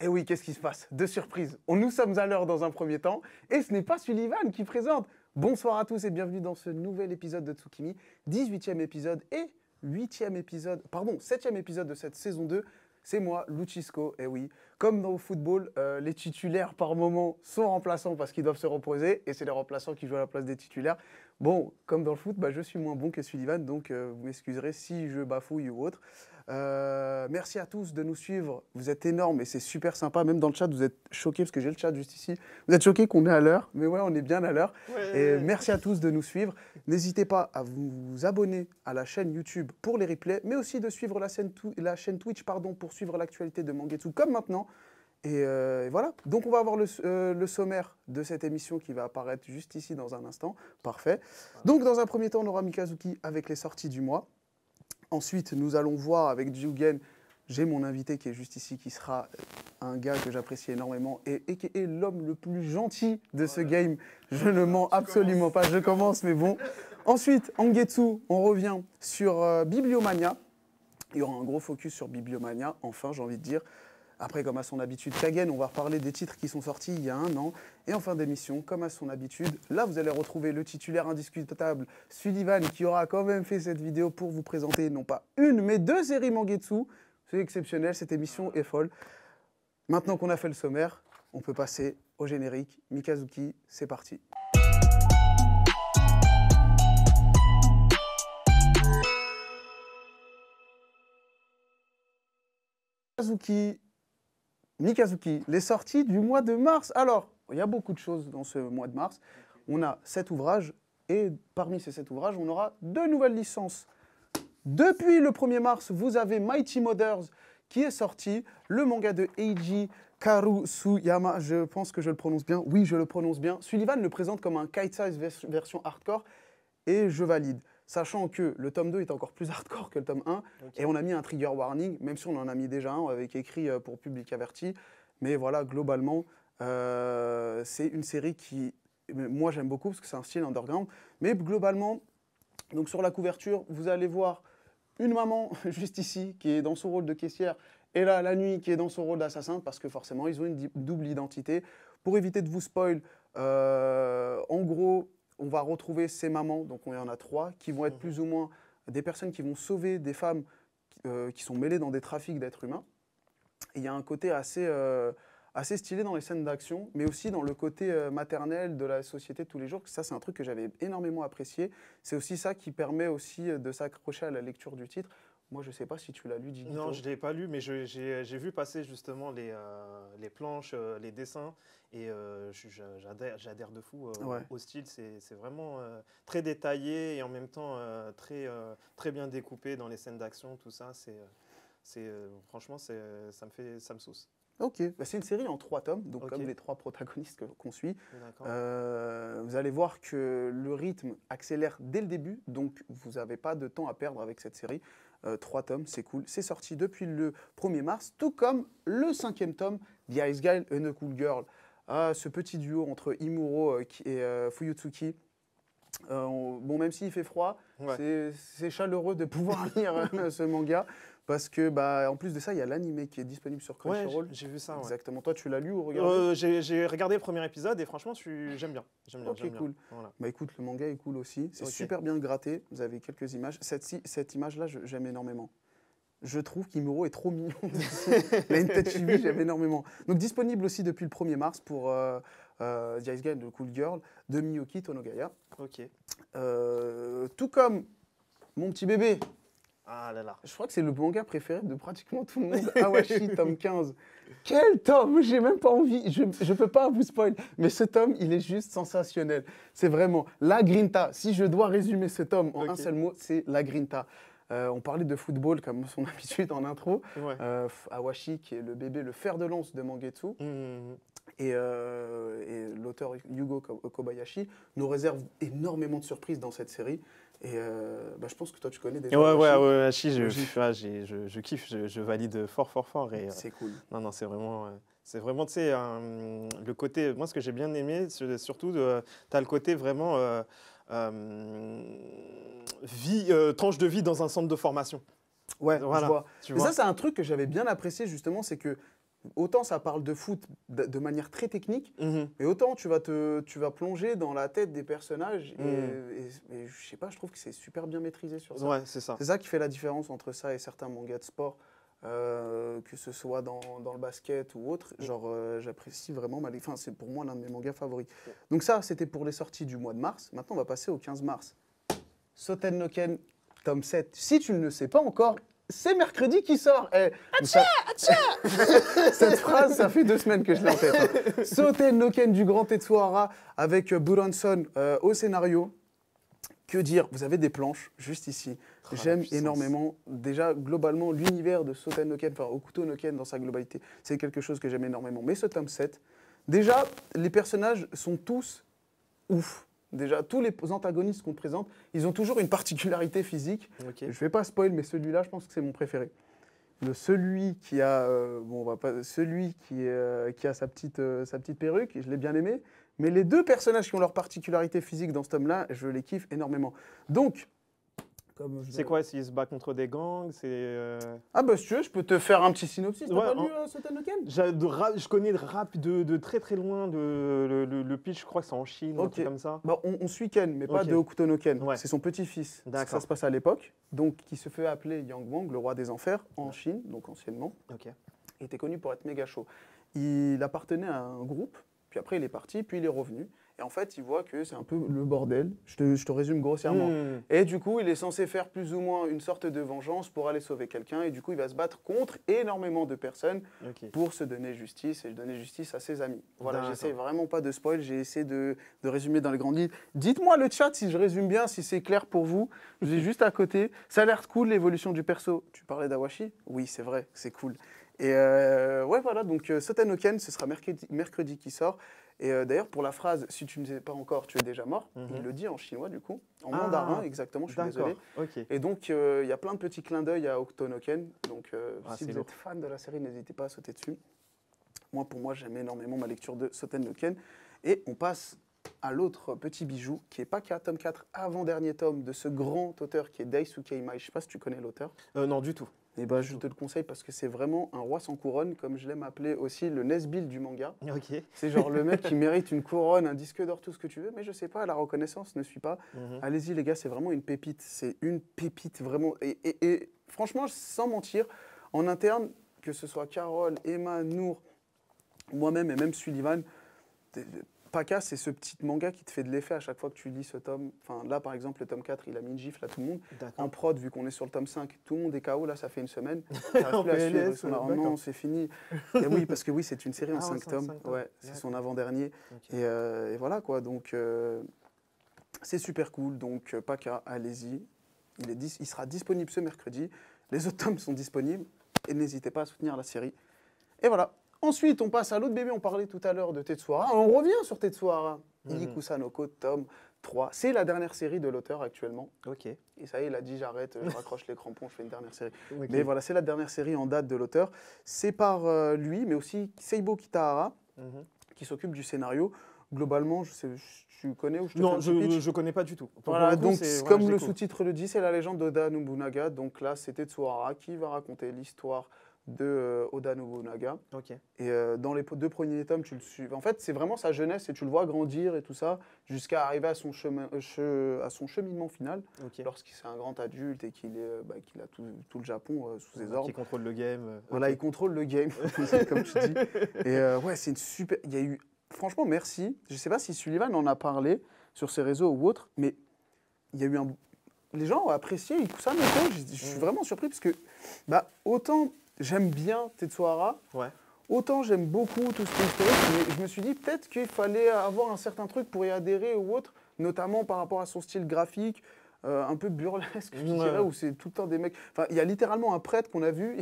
Et oui, qu'est-ce qui se passe? Deux surprises. Nous sommes à l'heure dans un premier temps, et ce n'est pas Sullivan qui présente. Bonsoir à tous et bienvenue dans ce nouvel épisode de Tsukimi, 18e épisode et 8e épisode, pardon, 7e épisode de cette saison 2. C'est moi, Luchisco, et oui, comme dans le football, les titulaires par moment sont remplaçants parce qu'ils doivent se reposer, et c'est les remplaçants qui jouent à la place des titulaires. Bon, comme dans le foot, je suis moins bon que Sullivan, donc vous m'excuserez si je bafouille ou autre. Merci à tous de nous suivre, vous êtes énormes et c'est super sympa, même dans le chat vous êtes choqués, parce que j'ai le chat juste ici, vous êtes choqués qu'on est à l'heure, mais ouais on est bien à l'heure. Ouais. Et merci à tous de nous suivre, n'hésitez pas à vous abonner à la chaîne YouTube pour les replays, mais aussi de suivre la chaîne Twitch pour suivre l'actualité de Mangetsu comme maintenant. Et voilà, donc on va avoir le sommaire de cette émission qui va apparaître juste ici dans un instant, parfait. Donc dans un premier temps on aura Mikazuki avec les sorties du mois. Ensuite, nous allons voir avec Jugen, j'ai mon invité qui est juste ici, qui sera un gars que j'apprécie énormément et qui est l'homme le plus gentil de ce game. Je ne mens absolument pas, je commence, mais bon. Ensuite, Angetsu, on revient sur Bibliomania. Il y aura un gros focus sur Bibliomania, enfin, j'ai envie de dire. Après, comme à son habitude, Kagen, on va reparler des titres qui sont sortis il y a un an. Et en fin d'émission, comme à son habitude, là, vous allez retrouver le titulaire indiscutable, Sullivan, qui aura quand même fait cette vidéo pour vous présenter non pas une, mais deux séries Mangetsu. C'est exceptionnel, cette émission est folle. Maintenant qu'on a fait le sommaire, on peut passer au générique. Mikazuki, c'est parti. Mikazuki, les sorties du mois de mars. Alors, il y a beaucoup de choses dans ce mois de mars. On a 7 ouvrages et parmi ces 7 ouvrages, on aura 2 nouvelles licences. Depuis le 1er mars, vous avez Mighty Mothers qui est sorti, le manga de Eiji Karusuyama. Je pense que je le prononce bien. Oui, je le prononce bien. Sullivan le présente comme un kite-size version hardcore et je valide. Sachant que le tome 2 est encore plus hardcore que le tome 1, okay. Et on a mis un trigger warning, même si on en a mis déjà un avec écrit pour public averti. Mais voilà, globalement, c'est une série qui, moi j'aime beaucoup parce que c'est un style underground. Mais globalement, donc sur la couverture, vous allez voir une maman juste ici qui est dans son rôle de caissière et là la nuit qui est dans son rôle d'assassin parce que forcément ils ont une double identité. Pour éviter de vous spoil, en gros, on va retrouver ces mamans, donc il y en a 3, qui vont être plus ou moins des personnes qui vont sauver des femmes qui sont mêlées dans des trafics d'êtres humains. Et il y a un côté assez stylé dans les scènes d'action, mais aussi dans le côté maternel de la société de tous les jours. Ça, c'est un truc que j'avais énormément apprécié. C'est aussi ça qui permet aussi de s'accrocher à la lecture du titre. Moi, je ne sais pas si tu l'as lu, Digito. Non, je ne l'ai pas lu, mais j'ai vu passer justement les planches, les dessins, et j'adhère de fou au style. C'est vraiment très détaillé et en même temps très bien découpé dans les scènes d'action, tout ça. Franchement, ça me sauce. Ok, c'est une série en 3 tomes, donc okay. Comme les 3 protagonistes qu'on suit. Vous allez voir que le rythme accélère dès le début, donc vous n'avez pas de temps à perdre avec cette série. 3 tomes, c'est cool. C'est sorti depuis le 1er mars, tout comme le 5e tome, The Ice Guy and a Cool Girl. Ce petit duo entre Imuro et Fuyutsuki. Bon, même s'il fait froid, ouais. C'est chaleureux de pouvoir lire ce manga. Parce que, en plus de ça, il y a l'anime qui est disponible sur Crunchyroll. Ouais, j'ai vu ça. Exactement. Ouais. Toi, tu l'as lu ou regardé? J'ai regardé le premier épisode et franchement, j'aime bien. Ok, cool. Voilà. Écoute, le manga est cool aussi. C'est super bien gratté. Vous avez quelques images. Cette image-là, j'aime énormément. Je trouve qu'Imuro est trop mignon. Il a une tête chibi, j'aime énormément. Donc, disponible aussi depuis le 1er mars pour The Ice Guy de Cool Girl de Miyoki Tonogaya. Ok. Tout comme mon petit bébé. Ah là là. Je crois que c'est le manga préféré de pratiquement tout le monde. Awashi, tome 15. Quel tome! J'ai même pas envie. Je ne peux pas vous spoil. Mais ce tome, il est juste sensationnel. C'est vraiment la grinta. Si je dois résumer ce tome en un seul mot, c'est la grinta. On parlait de football comme son habitude en intro. Ouais. Awashi, qui est le bébé, le fer de lance de Mangetsu. Et l'auteur Yugo Kobayashi nous réserve énormément de surprises dans cette série. Et je pense que toi, tu connais déjà. Ouais, Hachi, je kiffe, je valide fort. C'est cool. Non, c'est vraiment, tu sais, le côté, moi, ce que j'ai bien aimé, surtout, tu as le côté vraiment tranche de vie dans un centre de formation. Ouais, voilà. Je vois. Ça, c'est un truc que j'avais bien apprécié, justement, c'est que autant ça parle de foot de manière très technique, et autant tu vas plonger dans la tête des personnages. Et je sais pas, je trouve que c'est super bien maîtrisé sur ça. Ouais, c'est ça. C'est ça qui fait la différence entre ça et certains mangas de sport, que ce soit dans le basket ou autre. Genre, j'apprécie vraiment Enfin, c'est pour moi l'un de mes mangas favoris. Donc ça, c'était pour les sorties du mois de mars. Maintenant, on va passer au 15 mars. Soten no Ken, tome 7. Si tu ne le sais pas encore, c'est mercredi qui sort. Cette phrase, ça fait 2 semaines que je l'ai en tête. Hein. Soten no Ken du grand Tetsuhara avec Buranson au scénario. Que dire? Vous avez des planches juste ici. J'aime énormément. Déjà, globalement, l'univers de Soten no Ken, enfin Hokuto no Ken dans sa globalité, c'est quelque chose que j'aime énormément. Mais ce tome 7, déjà, les personnages sont tous ouf. Déjà, tous les antagonistes qu'on te présente, ils ont toujours une particularité physique. Je ne vais pas spoil, mais celui-là, je pense que c'est mon préféré. Celui qui a sa petite perruque, je l'ai bien aimé. Mais les 2 personnages qui ont leur particularité physique dans ce tome-là, je les kiffe énormément. Donc, c'est quoi s'il se bat contre des gangs? Ah bah si tu veux, je peux te faire un petit synopsis. T'as pas lu Soten no Ken? Je connais de très très loin le pitch, je crois que c'est en Chine ou un truc comme ça. Bah, on suit Ken, mais pas de Hokuto no Ken. Ouais. C'est son petit-fils. Ça se passe à l'époque, donc qui se fait appeler Yang Wang, le roi des enfers, en Chine, donc anciennement. Il était connu pour être méga chaud. Il appartenait à un groupe, puis après il est parti, puis il est revenu. Et en fait, il voit que c'est un peu le bordel. Je te résume grossièrement. Et du coup, il est censé faire plus ou moins une sorte de vengeance pour aller sauver quelqu'un. Et du coup, il va se battre contre énormément de personnes pour se donner justice et donner justice à ses amis. Voilà, j'essaie vraiment pas de spoil. J'ai essayé de résumer dans les grandes lignes. Dites-moi le chat si je résume bien, si c'est clair pour vous. Je suis juste à côté. Ça a l'air cool, l'évolution du perso. Tu parlais d'Awashi? Oui, c'est vrai, c'est cool. Et ouais, voilà, donc Soten no Ken, ce sera mercredi qui sort. Et d'ailleurs, pour la phrase « si tu ne sais pas encore, tu es déjà mort il le dit en chinois, du coup, en mandarin, exactement, je suis désolé. Et donc, il y a plein de petits clins d'œil à Hokuto no Ken. Donc, si vous êtes fan de la série, n'hésitez pas à sauter dessus. Pour moi, j'aime énormément ma lecture de Soten no Ken. Et on passe à l'autre petit bijou, qui est Paka, tome 4, avant-dernier tome de ce grand auteur qui est Daisuke Imai. Je ne sais pas si tu connais l'auteur. Non, du tout. Et bah, je te le conseille parce que c'est vraiment un roi sans couronne, comme je l'aime appeler aussi le Nesbill du manga. C'est genre le mec qui mérite une couronne, un disque d'or, tout ce que tu veux, mais je sais pas, la reconnaissance ne suit pas. Allez-y les gars, c'est vraiment une pépite. C'est une pépite vraiment. Et franchement, sans mentir, en interne, que ce soit Carole, Emma, Nour, moi-même et même Sullivan, Paka, c'est ce petit manga qui te fait de l'effet à chaque fois que tu lis ce tome. Enfin, là, par exemple, le tome 4, il a mis une gifle à tout le monde. En prod, vu qu'on est sur le tome 5, tout le monde est KO. Là, ça fait une semaine. Non, c'est fini. Et oui, parce que oui, c'est une série en 5 tomes. Ouais, c'est son avant-dernier. Et voilà, quoi. Donc, c'est super cool. Donc, Paka, allez-y. Il sera disponible ce mercredi. Les autres tomes sont disponibles. Et n'hésitez pas à soutenir la série. Et voilà. Ensuite, on passe à l'autre bébé. On parlait tout à l'heure de Tetsuhara. On revient sur Tetsuhara. Ikusanoko, tome 3. C'est la dernière série de l'auteur actuellement. Et ça y est, il a dit j'arrête, je raccroche les crampons, je fais une dernière série. Mais voilà, c'est la dernière série en date de l'auteur. C'est par lui, mais aussi Seibo Kitahara, qui s'occupe du scénario. Globalement, tu connais ou je te Non, je ne connais pas du tout. Voilà, donc comme le sous-titre le dit, c'est la légende d'Oda Nobunaga. Donc là, c'est Tetsuhara qui va raconter l'histoire de Oda Nobunaga. Et dans les 2 premiers tomes, tu le suis. En fait, c'est vraiment sa jeunesse et tu le vois grandir et tout ça, jusqu'à arriver à son cheminement final, lorsqu'il est un grand adulte et qu'il a tout le Japon sous ses ordres. Qui contrôle le game. Voilà, il contrôle le game, comme tu dis. Et ouais, c'est une super... Il y a eu... Franchement, merci. Je ne sais pas si Sullivan en a parlé sur ses réseaux ou autre, mais il y a eu un... Les gens ont apprécié Ikusanoko. Je suis vraiment surpris parce que autant... J'aime bien Tetsuhara, autant j'aime beaucoup tout ce qui est historique, mais je me suis dit peut-être qu'il fallait avoir un certain truc pour y adhérer ou autre, notamment par rapport à son style graphique, un peu burlesque, je dirais, où c'est tout le temps des mecs... Enfin, il y a littéralement un prêtre qu'on a vu,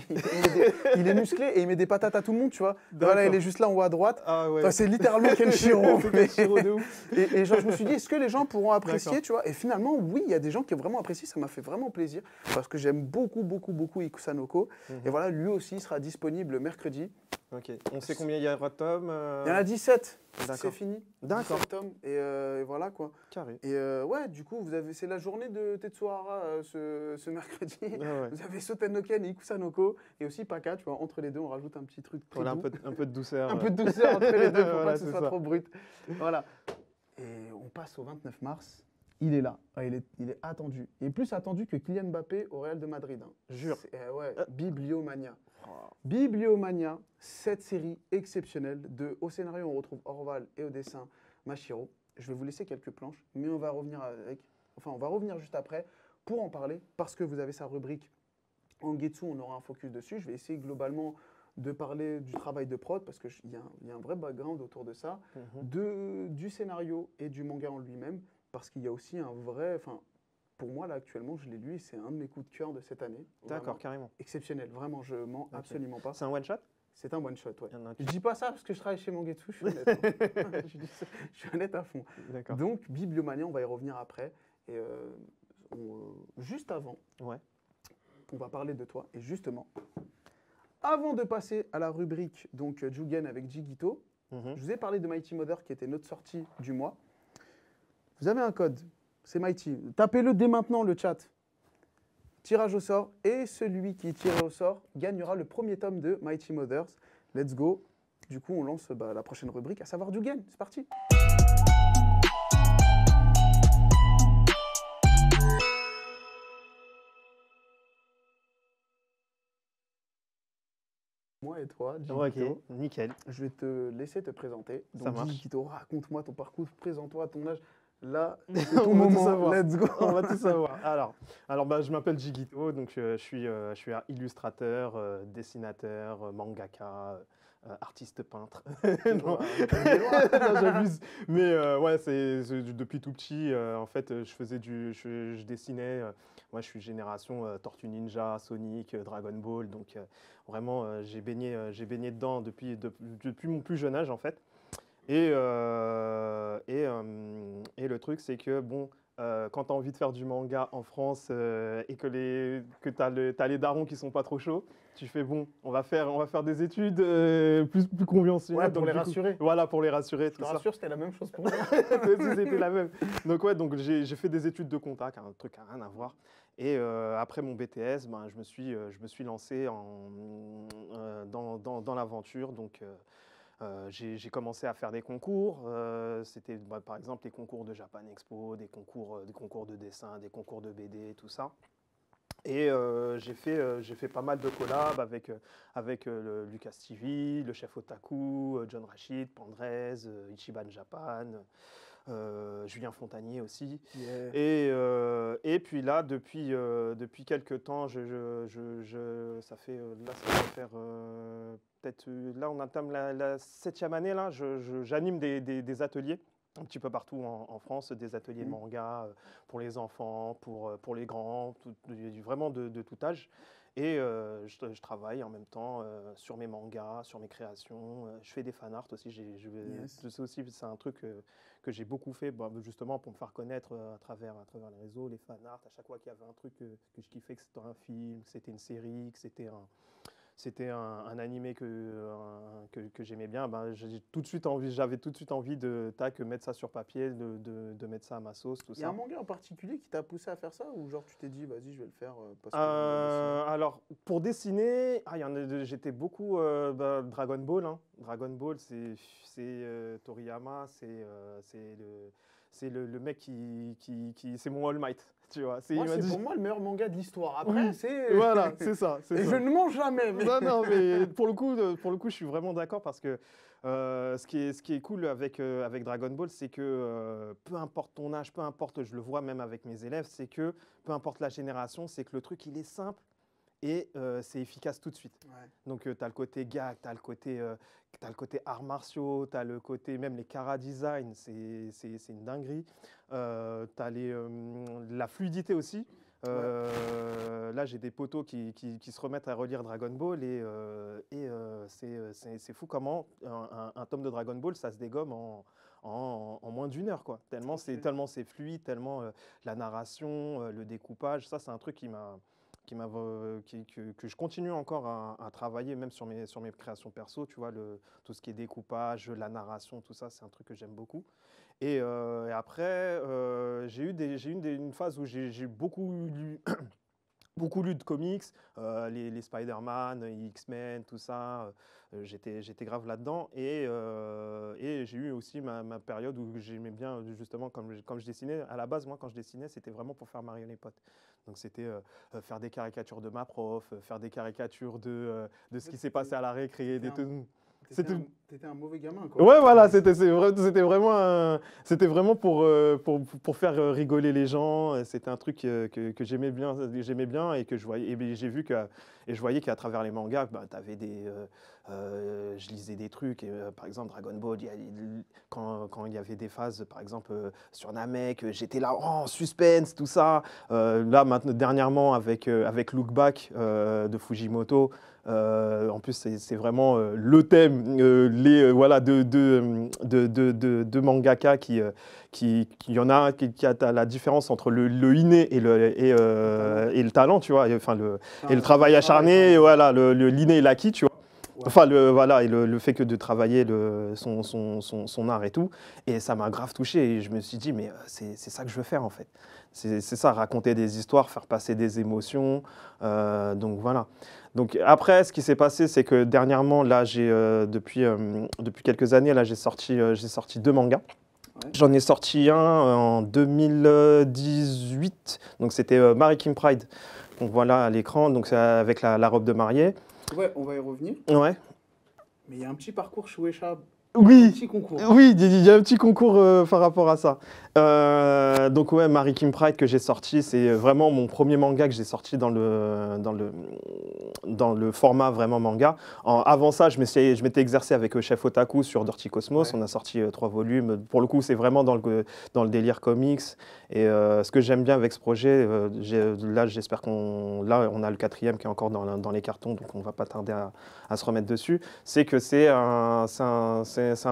il est musclé et il met des patates à tout le monde, tu vois. Voilà, il est juste là en haut à droite. Enfin, c'est littéralement Kenshiro. De ouf. Et genre, je me suis dit, est-ce que les gens pourront apprécier, tu vois. Et finalement, oui, il y a des gens qui ont vraiment apprécié, ça m'a fait vraiment plaisir, parce que j'aime beaucoup, beaucoup, beaucoup Ikusanoko. Et voilà, lui aussi sera disponible mercredi. Ok. On sait combien il y aura de tomes Il y en a 17. D'accord. C'est fini. D'accord. 17 tomes. Et voilà quoi. Carré. Et ouais, du coup, c'est la journée de Tetsuhara ce mercredi. Ah ouais. Vous avez Sotenoken et Ikusanoko. Et aussi Paka, tu vois. Entre les deux, on rajoute un petit truc très Voilà, doux. un peu de douceur. Un peu de douceur entre les deux pour Voilà, pas que ce c'est soit ça. trop brut. Voilà. Et on passe au 29 mars. Il est là. Ah, il est attendu. Il est plus attendu que Kylian Mbappé au Real de Madrid. Hein. Jure. Ouais, Bibliomania. Oh. Bibliomania, cette série exceptionnelle au scénario, on retrouve Orval et au dessin Mashiro. Je vais vous laisser quelques planches, mais on va revenir juste après pour en parler parce que vous avez sa rubrique Angetsu, on aura un focus dessus. Je vais essayer globalement de parler du travail de prod parce qu'il y a un vrai background autour de ça, du scénario et du manga en lui-même parce qu'il y a aussi un vrai. Pour moi, là, actuellement, je l'ai lu et c'est un de mes coups de cœur de cette année. D'accord, carrément. Exceptionnel, vraiment, je mens absolument pas. C'est un one-shot? C'est un one-shot, ouais. Okay. Je dis pas ça parce que je travaille chez Mangetsu, je suis honnête. Hein. Je suis honnête à fond. Donc, Bibliomania, on va y revenir après. Et juste avant, on va parler de toi. Et justement, avant de passer à la rubrique donc Jugen avec Jigito, je vous ai parlé de Mighty Mother qui était notre sortie du mois. Vous avez un code. C'est Mighty. Tapez-le dès maintenant, le chat. Tirage au sort. Et celui qui est tiré au sort gagnera le premier tome de Mighty Mothers. Let's go. Du coup, on lance la prochaine rubrique, à savoir Jugen. C'est parti. Moi et toi, Jigito. Ok, nickel. Je vais te laisser te présenter. Ça marche. Jigito, raconte-moi ton parcours, présente-toi, ton âge. Là, c'est ton moment, let's go. On va tout savoir. Alors je m'appelle Jigito, donc je suis illustrateur, dessinateur, mangaka, artiste peintre. Non, j'abuse. Mais ouais, c'est depuis tout petit. En fait, je dessinais. Moi, je suis génération Tortue Ninja, Sonic, Dragon Ball. Donc vraiment, j'ai baigné dedans depuis mon plus jeune âge, en fait. Et le truc, c'est que bon, quand tu as envie de faire du manga en France et que tu as les darons qui sont pas trop chauds, tu fais bon, on va faire des études plus conventionnelles. Ouais, pour les rassurer. Voilà, pour les rassurer. Je te rassure, c'était la même chose pour moi. C'était la même. Donc ouais, donc j'ai fait des études de compta, un truc à rien à voir. Et après mon BTS, ben, je me suis lancé dans l'aventure. Donc j'ai commencé à faire des concours. C'était par exemple les concours de Japan Expo, des concours de dessin, des concours de BD, tout ça. Et j'ai fait pas mal de collabs avec Lucas TV, le chef Otaku, John Rachid, Pandrez, Ichiban Japan, Julien Fontanier aussi. Yeah. Et puis là, depuis quelques temps, ça va faire peut-être, là on entame la 7e année, là, j'anime des ateliers un petit peu partout en France, des ateliers de manga pour les enfants, pour les grands, vraiment de tout âge. Et je travaille en même temps sur mes mangas, sur mes créations. Je fais des fanarts aussi. C'est un truc que j'ai beaucoup fait justement pour me faire connaître à travers les réseaux, les fanarts. À chaque fois qu'il y avait un truc que je kiffais, que c'était un film, que c'était une série, que c'était un animé que j'aimais bien, j'avais tout de suite envie de mettre ça sur papier, de mettre ça à ma sauce, tout ça. Il y a un manga en particulier qui t'a poussé à faire ça ou genre tu t'es dit vas-y je vais le faire parce que alors pour dessiner, j'étais beaucoup Dragon Ball. Hein. Dragon Ball c'est Toriyama, c'est le mec qui c'est mon All Might. Tu vois, c'est pour moi le meilleur manga de l'histoire. Après, c'est... Voilà, c'est ça. Et je ne mens jamais. Mais... Non, mais pour le coup, je suis vraiment d'accord parce que ce qui est cool avec Dragon Ball, c'est que peu importe ton âge, peu importe, je le vois même avec mes élèves, c'est que peu importe la génération, c'est que le truc, il est simple et c'est efficace tout de suite. Ouais. Donc, tu as le côté gag, tu as le côté arts martiaux, tu as le côté, même les chara-design, c'est une dinguerie. Tu as la fluidité aussi. Là, j'ai des potos qui se remettent à relire Dragon Ball et c'est fou comment un tome de Dragon Ball, ça se dégomme en moins d'1 heure, quoi. Tellement c'est fluide, tellement la narration, le découpage, ça c'est un truc qui que je continue encore à travailler, même sur mes créations perso, tu vois, tout ce qui est découpage, la narration, tout ça, c'est un truc que j'aime beaucoup. Et après, j'ai eu une phase où j'ai beaucoup lu, beaucoup lu de comics, les Spider-Man, X-Men, tout ça. J'étais grave là-dedans. Et j'ai eu aussi ma période où j'aimais bien, justement, comme je dessinais. À la base, moi, quand je dessinais, c'était vraiment pour faire marrer les potes. Donc, c'était faire des caricatures de ma prof, faire des caricatures de ce qui s'est passé à la récré. T'étais un mauvais gamin, quoi. Ouais, voilà, c'était vraiment pour faire rigoler les gens. C'était un truc que j'aimais bien et que je voyais. Et je voyais qu'à travers les mangas, bah, je lisais des trucs. Et, par exemple, Dragon Ball, quand il y avait des phases, par exemple, sur Namek, j'étais là, oh, suspense, tout ça. Là, maintenant, dernièrement, avec Look Back de Fujimoto. En plus, c'est vraiment le thème, voilà, de mangaka qui y en a, qui a la différence entre le inné et le talent, tu vois, enfin, et le travail acharné, et voilà, l'inné et l'acquis, tu vois. Ouais. Enfin, voilà, et le fait que de travailler son art et tout. Et ça m'a grave touché et je me suis dit, mais c'est ça que je veux faire en fait. C'est ça, raconter des histoires, faire passer des émotions. Donc voilà. Donc après, ce qui s'est passé, c'est que dernièrement, là, depuis quelques années, là, j'ai sorti 2 mangas. Ouais. J'en ai sorti un en 2018, donc c'était Mary Kim Pride. Donc voilà, à l'écran, donc c'est avec la robe de mariée. Ouais, on va y revenir. Ouais. Mais il y a un petit parcours Shueisha. Oui, un petit concours. Oui, il y a un petit concours par rapport à ça. Donc ouais, Mary Kim Pride que j'ai sorti, c'est vraiment mon premier manga que j'ai sorti dans le format vraiment manga. Avant ça, je m'étais exercé avec Chef Otaku sur Dirty Cosmos. Ouais. On a sorti 3 volumes. Pour le coup, c'est vraiment dans le délire comics. Et ce que j'aime bien avec ce projet, là, j'espère on a le 4e qui est encore dans les cartons, donc on ne va pas tarder à se remettre dessus. C'est que c'est un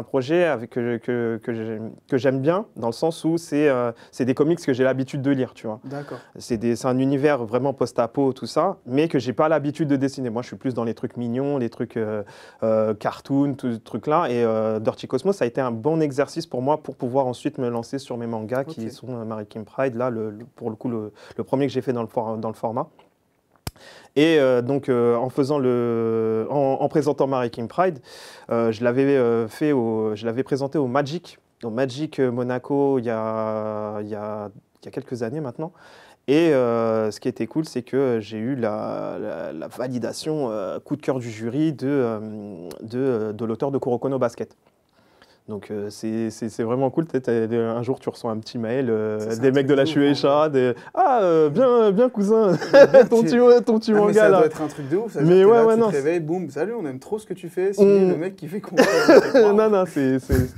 projet que j'aime bien, dans le sens où c'est des comics que j'ai l'habitude de lire, tu vois. D'accord. C'est un univers vraiment post-apo, tout ça, mais que j'ai pas l'habitude de dessiner. Moi, je suis plus dans les trucs mignons, les trucs cartoon, tout ce truc-là. Et Dirty Cosmos, ça a été un bon exercice pour moi pour pouvoir ensuite me lancer sur mes mangas qui sont Mary Kim Pride. Là, pour le coup, le premier que j'ai fait dans le format. Et donc, en présentant Mary Kim Pride, je l'avais présenté au Magic Monaco il y a quelques années maintenant. Et ce qui était cool, c'est que j'ai eu la validation coup de cœur du jury de l'auteur de Kuroko no Basket. Donc c'est vraiment cool. Un jour, tu reçois un petit mail des mecs de la Shueisha, bien cousin, ton petit manga ça là. Ça doit être un truc de ouf. Ça mais tu te réveilles, boum, salut, on aime trop ce que tu fais. C'est le mec qui fait qu'on. Non,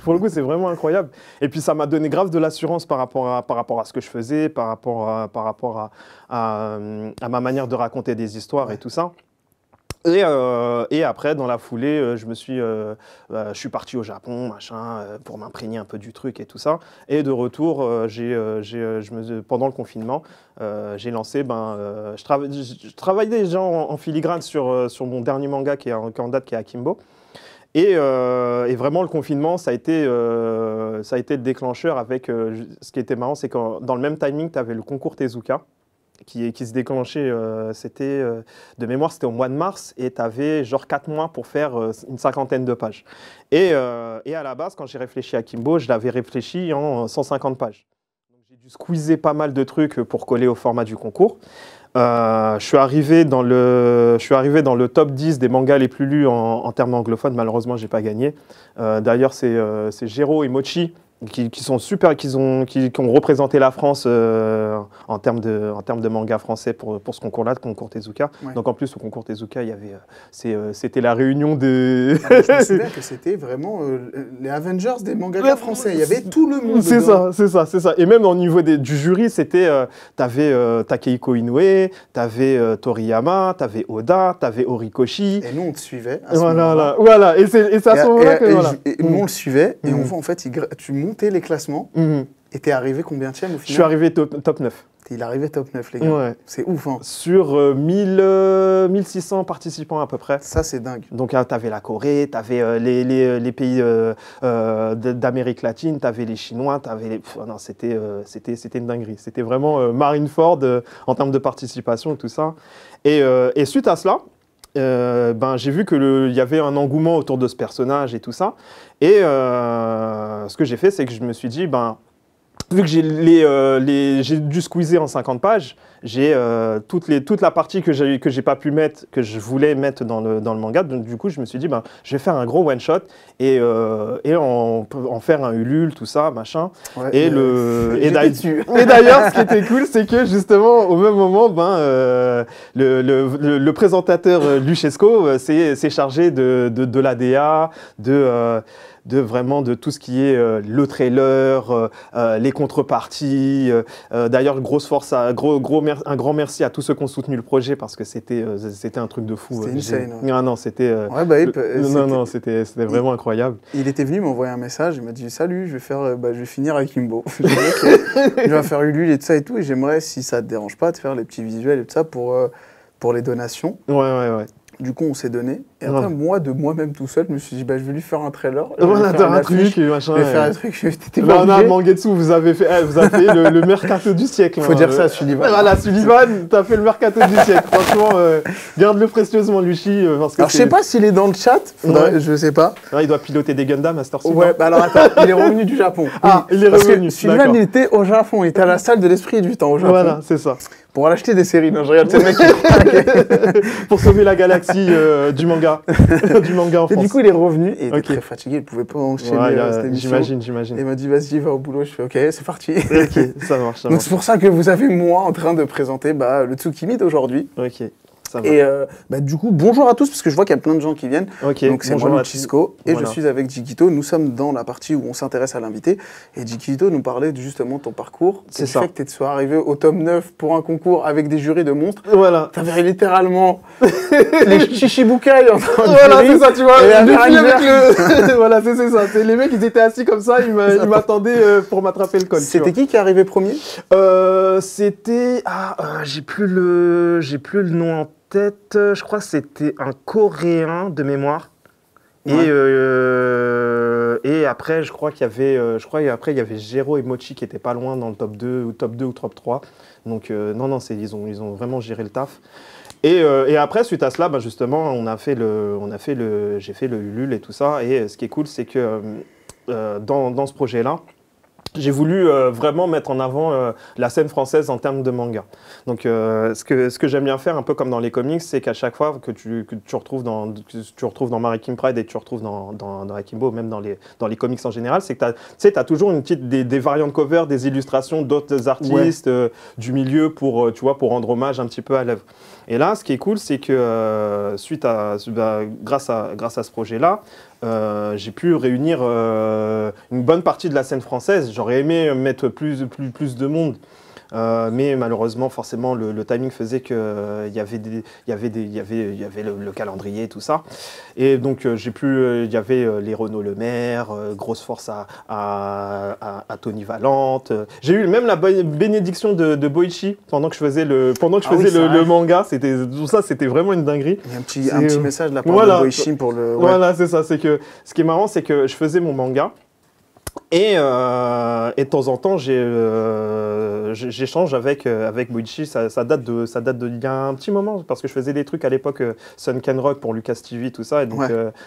pour le coup, c'est vraiment incroyable. Et puis ça m'a donné grave de l'assurance par rapport à ce que je faisais, par rapport à ma manière de raconter des histoires et tout ça. Et après, dans la foulée, je suis parti au Japon, pour m'imprégner un peu du truc et tout ça. Et de retour, pendant le confinement, j'ai lancé, je travaillais déjà en filigrane sur mon dernier manga qui est en date, qui est Akimbo. Et vraiment, le confinement, ça a été le déclencheur avec, ce qui était marrant, c'est que dans le même timing, tu avais le concours Tezuka. Qui se déclenchait, de mémoire, c'était au mois de mars, et tu avais genre 4 mois pour faire une 50aine de pages. Et à la base, quand j'ai réfléchi à Akimbo, je l'avais réfléchi en 150 pages. Donc j'ai dû squeezer pas mal de trucs pour coller au format du concours. Je suis arrivé dans le top 10 des mangas les plus lus en termes anglophones. Malheureusement, je n'ai pas gagné. D'ailleurs, c'est Jero et Mochi qui sont super, qui ont représenté la France en termes de manga français pour ce concours-là, le concours Tezuka. Ouais. Donc en plus, au concours Tezuka, il y avait, c'était la réunion des... Je considère que c'était vraiment les Avengers des mangakas français. Il y avait tout le monde. C'est ça. Et même au niveau du jury, c'était, t'avais Takehiko Inoue, t'avais Toriyama, t'avais Oda, t'avais Horikoshi. Et nous, on te suivait. Voilà. Et c'est à ce moment-là que... Nous, on le suivait, et on voit en fait, tu montais les classements, et t'es arrivé combienième au final? Je suis arrivé top 9. Il est arrivé top 9, les gars. Ouais. C'est ouf, hein. Sur 1600 participants à peu près. Ça, c'est dingue. Donc, tu avais la Corée, tu avais les pays d'Amérique latine, tu avais les Chinois, tu avais les... non, c'était une dinguerie. C'était vraiment Marineford en termes de participation et tout ça. Et suite à cela, j'ai vu qu'il y avait un engouement autour de ce personnage et tout ça. Et ce que j'ai fait, c'est que je me suis dit, vu que j'ai dû squeezer en 50 pages, j'ai toute la partie que j'ai pas pu mettre, que je voulais mettre dans le manga. Donc, du coup, je me suis dit, je vais faire un gros one-shot et en faire un Ulule, tout ça, machin. Ouais, et d'ailleurs, ce qui était cool, c'est que justement, au même moment, le présentateur Luchesco s'est chargé de l'ADA, de tout ce qui est le trailer, les contreparties. D'ailleurs, grosse force, un grand merci à tous ceux qui ont soutenu le projet parce que c'était un truc de fou. C'était insane. Ah non, c'était c'était vraiment incroyable. Il était venu m'envoyer un message, il m'a dit « Salut, je vais finir avec Kimbo. » Je vais faire Ulule et tout ça et tout, et j'aimerais, si ça te dérange pas, de faire les petits visuels et tout ça pour les donations. Ouais. Du coup, on s'est donné. Et après, moi, de moi-même tout seul, je me suis dit, je vais lui faire un trailer. Voilà, t'as un truc, machin. Je vais faire un truc. Là, Mangetsu, vous avez fait le mercato du siècle. Faut dire ça à Sullivan. Voilà, Sullivan, t'as fait le mercato du siècle. Franchement, garde-le précieusement, Luchi. Parce que alors, je sais pas s'il est dans le chat. Je sais pas. Ah, il doit piloter des Gundam à cette heure-ci. Ouais, alors attends, il est revenu du Japon. Ah, il est revenu. Sullivan, il était au Japon. Il était à la salle de l'esprit du temps au Japon. Voilà, c'est ça. Pour acheter des séries. Non, je regarde, c'est le mec qui pour sauver la galaxie du manga. Du manga en France. Et du coup, il est revenu et il était très fatigué. Il pouvait pas enchaîner cette émission. J'imagine. Et il m'a dit, vas-y, va au boulot. Je fais, ok, c'est parti. Ok, ça marche. Donc, c'est pour ça que vous avez moi en train de présenter le Tsukimi d'aujourd'hui. Ok. Et du coup, bonjour à tous, parce que je vois qu'il y a plein de gens qui viennent. Okay, donc, c'est moi, Luchisco, et je suis avec Jikito. Nous sommes dans la partie où on s'intéresse à l'invité. Et Jikito nous parlait justement de ton parcours. C'est ça. Le fait que tu sois arrivé au tome 9 pour un concours avec des jurys de monstres. Voilà. Tu avais littéralement les Chichibukai en train de voilà, c'est ça, tu vois. Voilà, c'est ça. Les mecs, ils étaient assis comme ça, ils m'attendaient pour m'attraper le col. C'était qui est arrivé premier? C'était... j'ai plus le nom en tête, je crois que c'était un Coréen de mémoire. Ouais. Et après, je crois qu'il y avait Jero et Mochi qui étaient pas loin dans le top 2 ou top 3. Donc non, ils ont vraiment géré le taf. Et après, suite à cela, justement, j'ai fait le Ulule et tout ça. Et ce qui est cool, c'est que dans ce projet-là, j'ai voulu vraiment mettre en avant la scène française en termes de manga. Donc, ce que j'aime bien faire, un peu comme dans les comics, c'est qu'à chaque fois que tu retrouves dans Marie-Kim Pride et que tu retrouves dans Akimbo, même dans les comics en général, c'est que tu as toujours des variantes cover, des illustrations d'autres artistes du milieu pour rendre hommage un petit peu à l'œuvre. Et là, ce qui est cool, c'est que grâce à ce projet-là, j'ai pu réunir une bonne partie de la scène française. J'aurais aimé mettre plus de monde. Mais malheureusement, forcément, le timing faisait qu'il y avait le calendrier, tout ça. Et donc, il y avait les Renaud Le Maire, grosse force à Tony Valente. J'ai eu même la bénédiction de Boichi pendant que je faisais le manga. Tout ça, c'était vraiment une dinguerie. Il y a un petit message de la part de Boichi pour le... Ouais. Voilà, c'est ça. C'est que ce qui est marrant, c'est que je faisais mon manga. Et de temps en temps, j'échange avec Boichi. Ça date d'il y a un petit moment, parce que je faisais des trucs à l'époque Sunken Rock pour Lucas TV, tout ça. Et donc,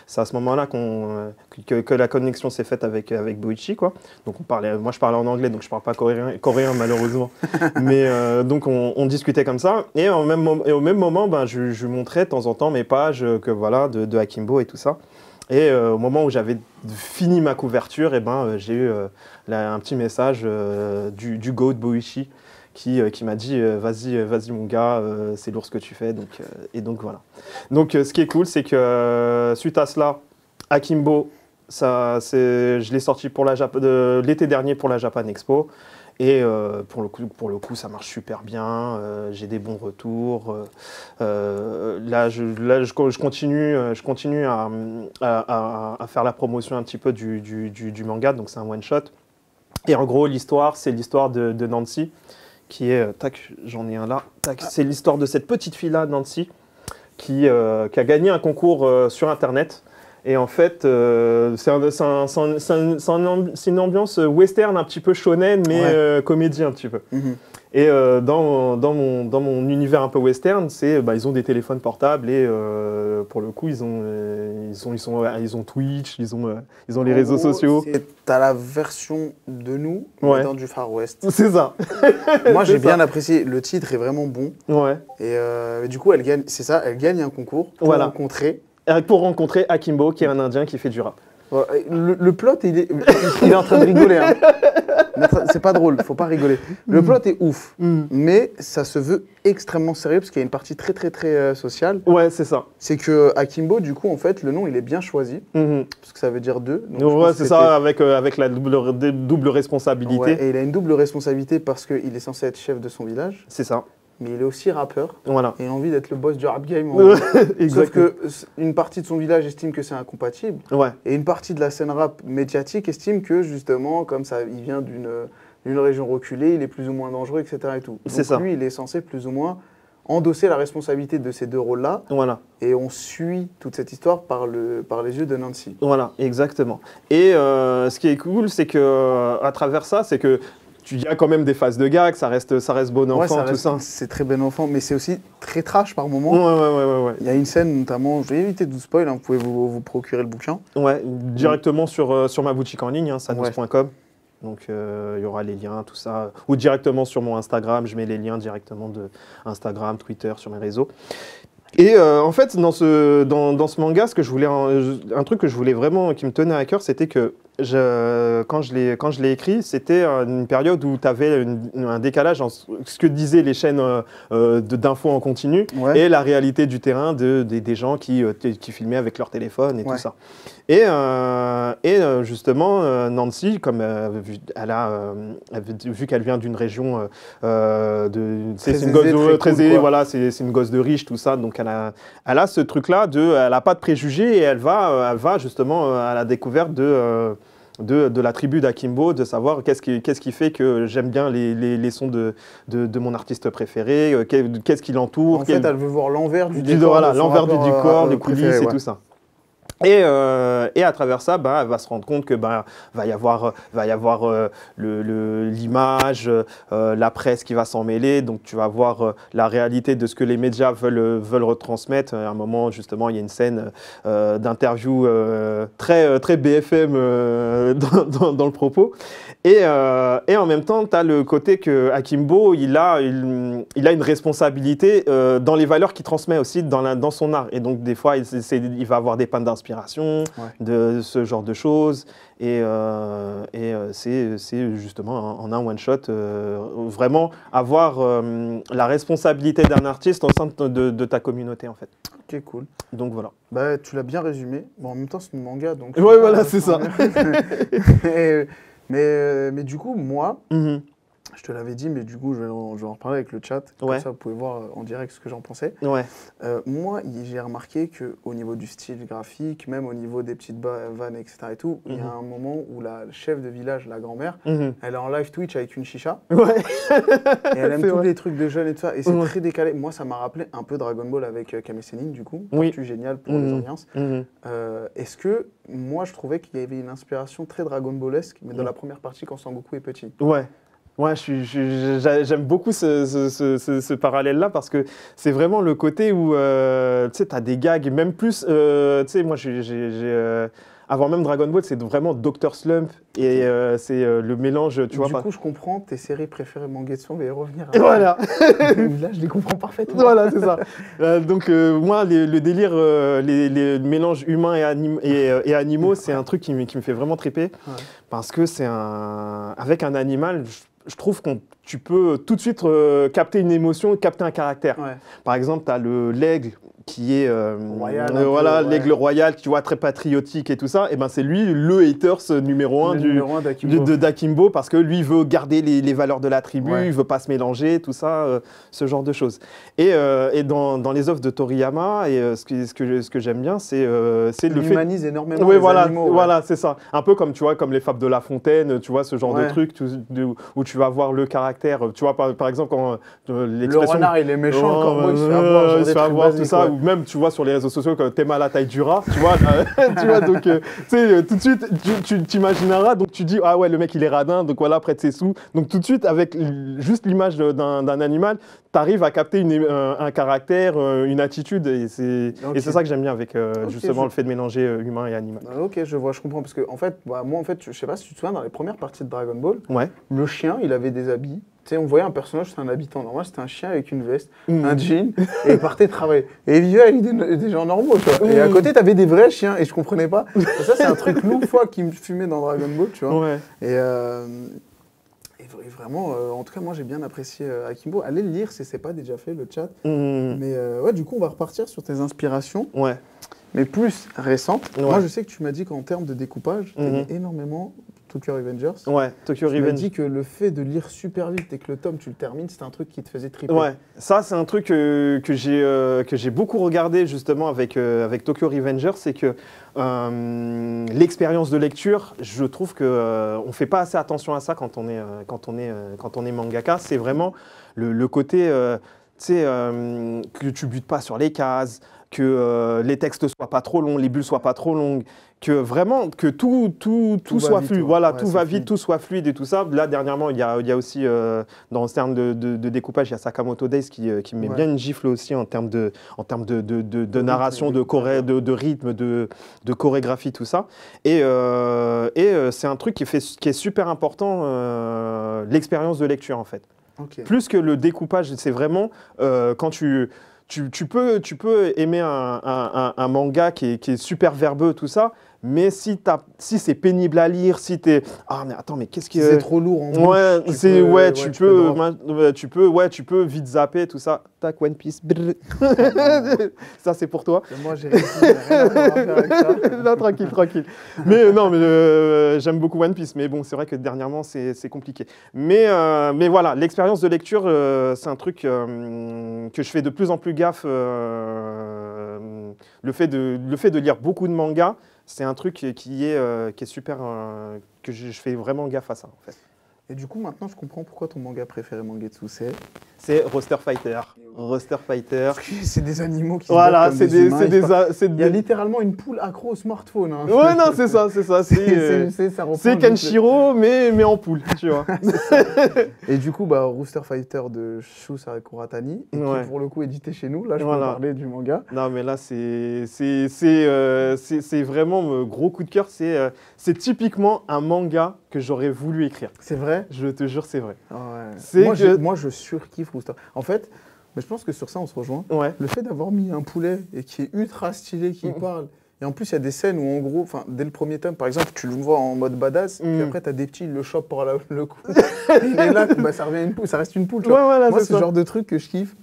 c'est à ce moment-là que la connexion s'est faite avec Boichi, quoi. Donc, moi, je parlais en anglais, donc je ne parle pas coréen malheureusement. Mais donc, on discutait comme ça. Et au même moment, je lui montrais de temps en temps mes pages de Akimbo et tout ça. Et au moment où j'avais fini ma couverture, j'ai eu un petit message du GOAT Boichi qui m'a dit vas-y mon gars, c'est lourd ce que tu fais. Donc voilà. Donc ce qui est cool, c'est que suite à cela, Akimbo, je l'ai sorti pour l'été dernier pour la Japan Expo. Et pour le coup, ça marche super bien. J'ai des bons retours. Là, je continue à faire la promotion un petit peu du manga. Donc, c'est un one-shot. Et en gros, c'est l'histoire de Nancy qui est, tac, j'en ai un là, tac, c'est l'histoire de cette petite fille-là, Nancy, qui a gagné un concours sur Internet. Et en fait, c'est une ambiance western, un petit peu shonen, mais comédie un petit peu. Et dans mon univers un peu western, c'est ils ont des téléphones portables et pour le coup, ils ont Twitch, ils ont les réseaux sociaux. T'as la version de nous mais dans du Far West. C'est ça. Moi, j'ai bien apprécié. Le titre est vraiment bon. Ouais. Et du coup, elle gagne un concours pour rencontrer Akimbo, qui est un Indien qui fait du rap. Le plot, il est en train de rigoler. Hein. C'est pas drôle, faut pas rigoler. Le plot est ouf, mais ça se veut extrêmement sérieux parce qu'il y a une partie très très très sociale. Ouais, c'est ça. C'est que Akimbo, du coup, en fait, le nom, il est bien choisi parce que ça veut dire deux. Ouais, c'est ça, avec la double responsabilité. Ouais, et il a une double responsabilité parce qu'il est censé être chef de son village. C'est ça. Mais il est aussi rappeur. Voilà. Et il a envie d'être le boss du rap game. Sauf qu'une partie de son village estime que c'est incompatible. Ouais. Et une partie de la scène rap médiatique estime que justement, comme ça, il vient d'une région reculée, il est plus ou moins dangereux, etc. Et tout. Donc lui, il est censé plus ou moins endosser la responsabilité de ces deux rôles-là. Voilà. Et on suit toute cette histoire par les yeux de Nancy. Voilà, exactement. Et ce qui est cool, c'est qu'à travers ça, c'est que il y a quand même des phases de gag, ça reste bon enfant, tout ça. C'est très bon enfant, mais c'est aussi très trash par moment. Ouais. Il y a une scène notamment, je vais éviter de vous spoil, hein, vous pouvez vous procurer le bouquin. Ouais, directement sur ma boutique en ligne, sadnous.com. Donc il y aura les liens, tout ça. Ou directement sur mon Instagram, je mets les liens directement de Instagram, Twitter, sur mes réseaux. Et en fait, dans ce manga, un truc que je voulais vraiment, qui me tenait à cœur, c'était que quand je l'ai écrit, c'était une période où tu avais un décalage entre ce que disaient les chaînes d'infos en continu et la réalité du terrain des gens qui filmaient avec leur téléphone et tout ça. Et justement, Nancy, comme vu qu'elle vient d'une région, c'est une gosse de riche, tout ça, donc elle a ce truc-là, elle n'a pas de préjugés et elle va justement à la découverte de la tribu d'Akimbo, de savoir qu'est-ce qui fait que j'aime bien les sons de mon artiste préféré, qu'est-ce qui l'entoure. En fait, elle veut voir l'envers du décor. Voilà, l'envers du décor, les coulisses et tout ça. Et à travers ça, elle va se rendre compte que va y avoir l'image, la presse qui va s'en mêler. Donc tu vas voir la réalité de ce que les médias veulent retransmettre. À un moment, justement, il y a une scène d'interview très BFM dans le propos. Et en même temps, tu as le côté que Akimbo, il a une responsabilité dans les valeurs qu'il transmet aussi dans son art. Et donc, des fois, il va avoir des pannes d'inspiration, de ce genre de choses. Et c'est justement en un one-shot, vraiment avoir la responsabilité d'un artiste au sein de ta communauté, en fait. Ok, cool. Donc, voilà. Bah, tu l'as bien résumé. Bon, en même temps, c'est un manga, donc... Ouais, voilà, c'est ça. Mais du coup, moi, je te l'avais dit, mais du coup, je vais en reparler avec le chat. Comme ça, vous pouvez voir en direct ce que j'en pensais. Moi, j'ai remarqué qu'au niveau du style graphique, même au niveau des petites vannes, etc. et tout, il y a un moment où la chef de village, la grand-mère, elle est en live Twitch avec une chicha. Et elle aime tous les trucs de jeunes et tout ça. Et c'est très décalé. Moi, ça m'a rappelé un peu Dragon Ball avec Kame Sennin, du coup. Partie géniale pour les ambiances. Est-ce que moi, je trouvais qu'il y avait une inspiration très Dragon Ballesque, mais dans la première partie, quand Sangoku est petit. Ouais, j'aime beaucoup ce parallèle-là parce que c'est vraiment le côté où tu sais, tu as des gags, même plus. Tu sais, moi, avant même Dragon Ball, c'est vraiment Dr. Slump et c'est le mélange, tu vois. Du coup, je comprends tes séries préférées Mangetsu, mais revenir à... Voilà. Là, je les comprends parfaitement. Voilà, c'est ça. Donc, moi, le délire, les mélanges humains et animaux, c'est un truc qui me fait vraiment triper parce que avec un animal, je trouve que tu peux tout de suite capter une émotion, capter un caractère. Par exemple, tu as l'aigle qui est Royal, voilà, l'aigle royal, tu vois, très patriotique et tout ça, et ben c'est lui le haters numéro 1 d'Akimbo, parce que lui veut garder les valeurs de la tribu, il veut pas se mélanger, tout ça, ce genre de choses. Et dans les œuvres de Toriyama, et ce que j'aime bien, c'est le fait... Il humanise énormément les animaux. Voilà, c'est ça. Un peu comme, tu vois, comme les fables de La Fontaine, tu vois, ce genre de truc où tu vas voir le caractère. Tu vois, par exemple, quand l'expression... Le renard, il est méchant, le corbeau, il se fait avoir, tout ça. Ou même, tu vois, sur les réseaux sociaux, quand t'aimes à la taille du rat, tu vois, tu vois, donc, tu sais, tout de suite, tu t'imagines un rat, donc tu dis, ah ouais, le mec, il est radin, donc voilà, prête ses sous. Donc tout de suite, avec juste l'image d'un animal, tu arrives à capter un caractère, une attitude, et c'est ça que j'aime bien avec justement le fait de mélanger humain et animal. Ok, je vois, je comprends, parce que en fait, moi, en fait, je sais pas si tu te souviens, dans les premières parties de Dragon Ball, le chien, il avait des habits. Tu sais, on voyait un personnage, c'était un habitant normal, c'était un chien avec une veste, un jean, et il partait travailler. Et il vivait avec des gens normaux, tu vois. Et à côté, tu avais des vrais chiens, et je comprenais pas. Et ça, c'est un truc loufoque qui me fumait dans Dragon Ball, tu vois. Et vraiment, en tout cas, moi, j'ai bien apprécié Akimbo. Allez le lire si ce n'est pas déjà fait, le chat. Mais ouais, du coup, on va repartir sur tes inspirations, mais plus récentes. Moi, je sais que tu m'as dit qu'en termes de découpage, tu aimais énormément Tokyo Revengers. Ouais, Tokyo Revengers. Tu m'as dit que le fait de lire super vite et que le tome, tu le termines, c'était un truc qui te faisait triper. Ouais, ça, c'est un truc que j'ai beaucoup regardé justement avec Tokyo Revengers, c'est que l'expérience de lecture, je trouve qu'on ne fait pas assez attention à ça quand on est mangaka. C'est vraiment le côté, tu sais, que tu butes pas sur les cases, que les textes soient pas trop longs, les bulles soient pas trop longues, que vraiment que tout soit fluide, voilà, tout va vite, tout soit fluide et tout ça. Là, dernièrement, il y a aussi, dans ce terme de découpage, il y a Sakamoto Days qui met bien une gifle aussi en termes de narration, de rythme, de chorégraphie, tout ça. Et c'est un truc qui est super important, l'expérience de lecture en fait. Plus que le découpage, c'est vraiment quand tu peux aimer un manga qui est super verbeux, tout ça, mais si c'est pénible à lire, si t'es... Ah, mais attends, mais qu'est-ce qui... C'est trop lourd en bouche. Tu peux vite zapper, tout ça. Tac, One Piece. Ça, c'est pour toi. Moi, j'ai rien à faire avec ça. Non, tranquille. Mais non, mais j'aime beaucoup One Piece. Mais bon, c'est vrai que dernièrement, c'est compliqué. Mais voilà, l'expérience de lecture, c'est un truc que je fais de plus en plus gaffe. Le fait de lire beaucoup de mangas, c'est un truc qui est super, que je fais vraiment gaffe à ça, en fait. Et du coup, maintenant, je comprends pourquoi ton manga préféré, Mangetsu, c'est Roster Fighter. Roster Fighter. C'est des animaux qui voilà, se battent comme des humains. Il y a littéralement une poule accro au smartphone. Hein. Ouais, non, c'est ça. C'est Kenshiro, mais en poule, tu vois. Et du coup, Rooster Fighter de Shu Sakuratani, qui pour le coup édité chez nous. Là, je peux parler du manga. Non, mais là, c'est vraiment gros coup de cœur. C'est typiquement un manga que j'aurais voulu écrire. C'est vrai? Je te jure, c'est vrai. Moi, je surkiffe Rooster. En fait, mais je pense que sur ça, on se rejoint. Le fait d'avoir mis un poulet et qui est ultra stylé, qui parle. Et en plus, il y a des scènes où, en gros, dès le premier tome, par exemple, tu le vois en mode badass, puis après, tu as des petits, il le chope par le cou. Il est là, ça revient une poule, ça reste une poule. Tu vois. Voilà, moi, c'est le genre de truc que je kiffe.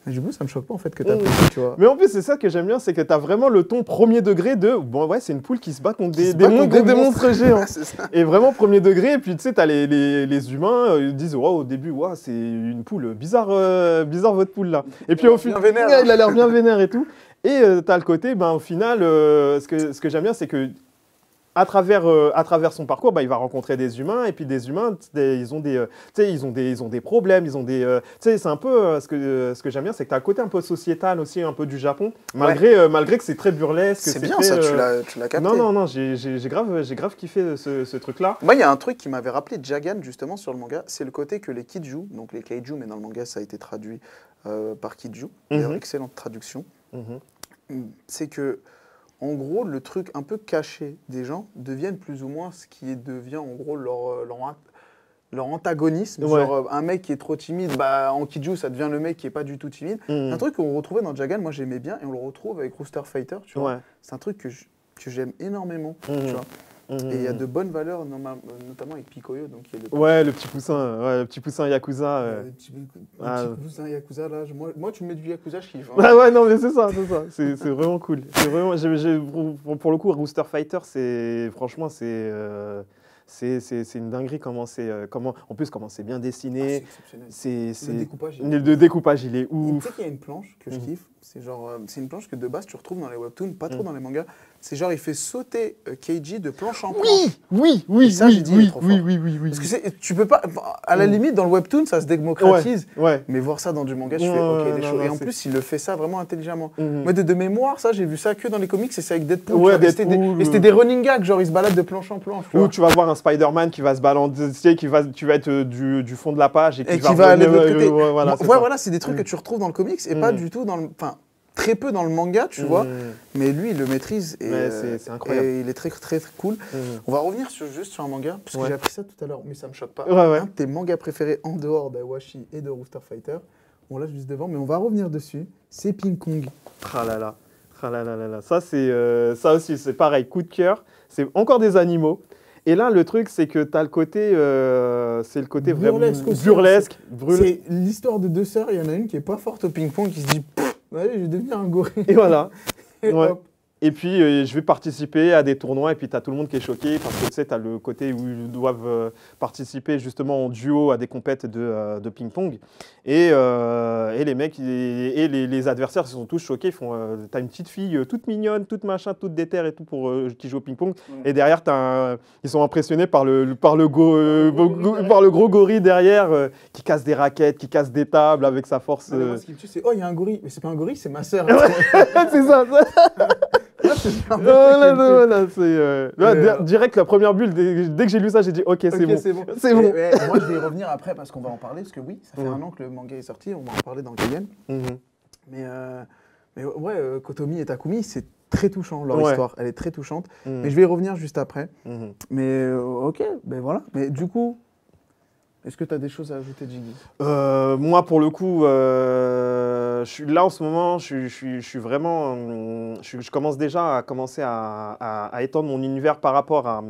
Du coup, ça me choque pas en fait que tu as pris, tu vois. Mais en plus, c'est ça que j'aime bien, c'est que tu as vraiment le ton premier degré de bon, ouais, c'est une poule qui se bat contre des monstres géants. Et vraiment premier degré, et puis tu sais, tu as les humains, ils disent au début, c'est une poule bizarre votre poule là. Et puis au final, il a l'air bien vénère et tout. Et tu as le côté, au final, ce que j'aime bien, c'est que à travers son parcours, il va rencontrer des humains, et puis des humains, ils ont des problèmes, c'est un peu ce que j'aime bien, c'est que tu as un côté un peu sociétal aussi, un peu du Japon, malgré que c'est très burlesque. C'est bien ça, tu l'as capté. Non, j'ai grave kiffé ce truc-là. Moi, il y a un truc qui m'avait rappelé Jagan justement sur le manga, c'est le côté que les Kiju, donc les Kaiju, mais dans le manga ça a été traduit par Kiju, d'ailleurs excellente traduction, c'est que en gros, le truc un peu caché des gens deviennent plus ou moins ce qui devient en gros leur antagonisme. Genre un mec qui est trop timide, en Kiju, ça devient le mec qui est pas du tout timide. Un truc qu'on retrouvait dans Jagan, moi j'aimais bien, et on le retrouve avec Rooster Fighter, tu vois. C'est un truc que j'aime énormément, tu vois. Et il y a de bonnes valeurs, notamment avec Picoyo. Donc il y a ouais, le petit poussin Yakuza. Le petit poussin Yakuza, là. Moi, tu me mets du Yakuza, je kiffe. Hein. Ah ouais, non, mais c'est ça. C'est vraiment cool. Vraiment, pour le coup, Rooster Fighter, franchement, c'est une dinguerie comment en plus comment c'est bien dessiné. C'est exceptionnel. Le découpage, il est ouf. Tu sais qu'il y a une planche que je kiffe. C'est une planche que de base tu retrouves dans les webtoons, pas trop dans les mangas. C'est genre il fait sauter Keiji de planche en planche. Oui. Parce que tu peux pas. À la limite dans le webtoon ça se démocratise. Ouais. Mais voir ça dans du manga, tu fais ok des choses. Et en plus il le fait ça vraiment intelligemment. Moi de mémoire ça j'ai vu ça que dans les comics et c'est avec Deadpool. Ouais, et c'était des running gags genre il se balade de planche en planche. Ou tu vas voir un Spider-Man qui va se balancer, tu vas être du fond de la page et qui va aller de l'autre côté. Voilà, c'est des trucs que tu retrouves dans le comics et pas du tout dans le. Très peu dans le manga, tu vois, mais lui, il le maîtrise et, c'est incroyable. Et il est très, très, très cool. On va revenir juste sur un manga, parce que j'ai appris ça tout à l'heure, mais ça me choque pas. Un de tes mangas préférés en dehors d'Awashi et de Rooster Fighter, on l'a juste devant, mais on va revenir dessus, c'est Ping Pong. Ah là là. Ça aussi, c'est pareil, coup de cœur, c'est encore des animaux. Et là, le truc, c'est que tu as le côté, burlesque vraiment burlesque. C'est l'histoire de deux sœurs, il y en a une qui est pas forte au ping-pong, qui se dit allez, je vais devenir un gorille. Et voilà. Et puis, je vais participer à des tournois et puis tu as tout le monde qui est choqué parce que tu sais, tu as le côté où ils doivent participer justement en duo à des compètes de ping-pong. Et les mecs et les adversaires ils sont tous choqués. Tu as une petite fille toute mignonne, toute machin, toute déterre et tout qui joue au ping-pong. Et derrière, ils sont impressionnés par le gros gorille derrière qui casse des raquettes, qui casse des tables avec sa force. Moi, ce qui me tue, c'est il y a un gorille. Mais c'est pas un gorille, c'est ma sœur. C'est ça. Direct, la première bulle, dès que j'ai lu ça, j'ai dit ok, c'est bon. C'est bon. Moi, je vais y revenir après parce qu'on va en parler. Parce que oui, ça fait un an que le manga est sorti, on va en parler dans Gaiden. Mais ouais, Kotomi et Takumi, c'est très touchant leur histoire. Elle est très touchante. Mais je vais y revenir juste après. Mais ok, ben voilà. Mais du coup. Est-ce que tu as des choses à ajouter, Jiggy ? Moi, pour le coup, je suis là en ce moment, je suis vraiment. Je commence déjà à étendre mon univers par rapport à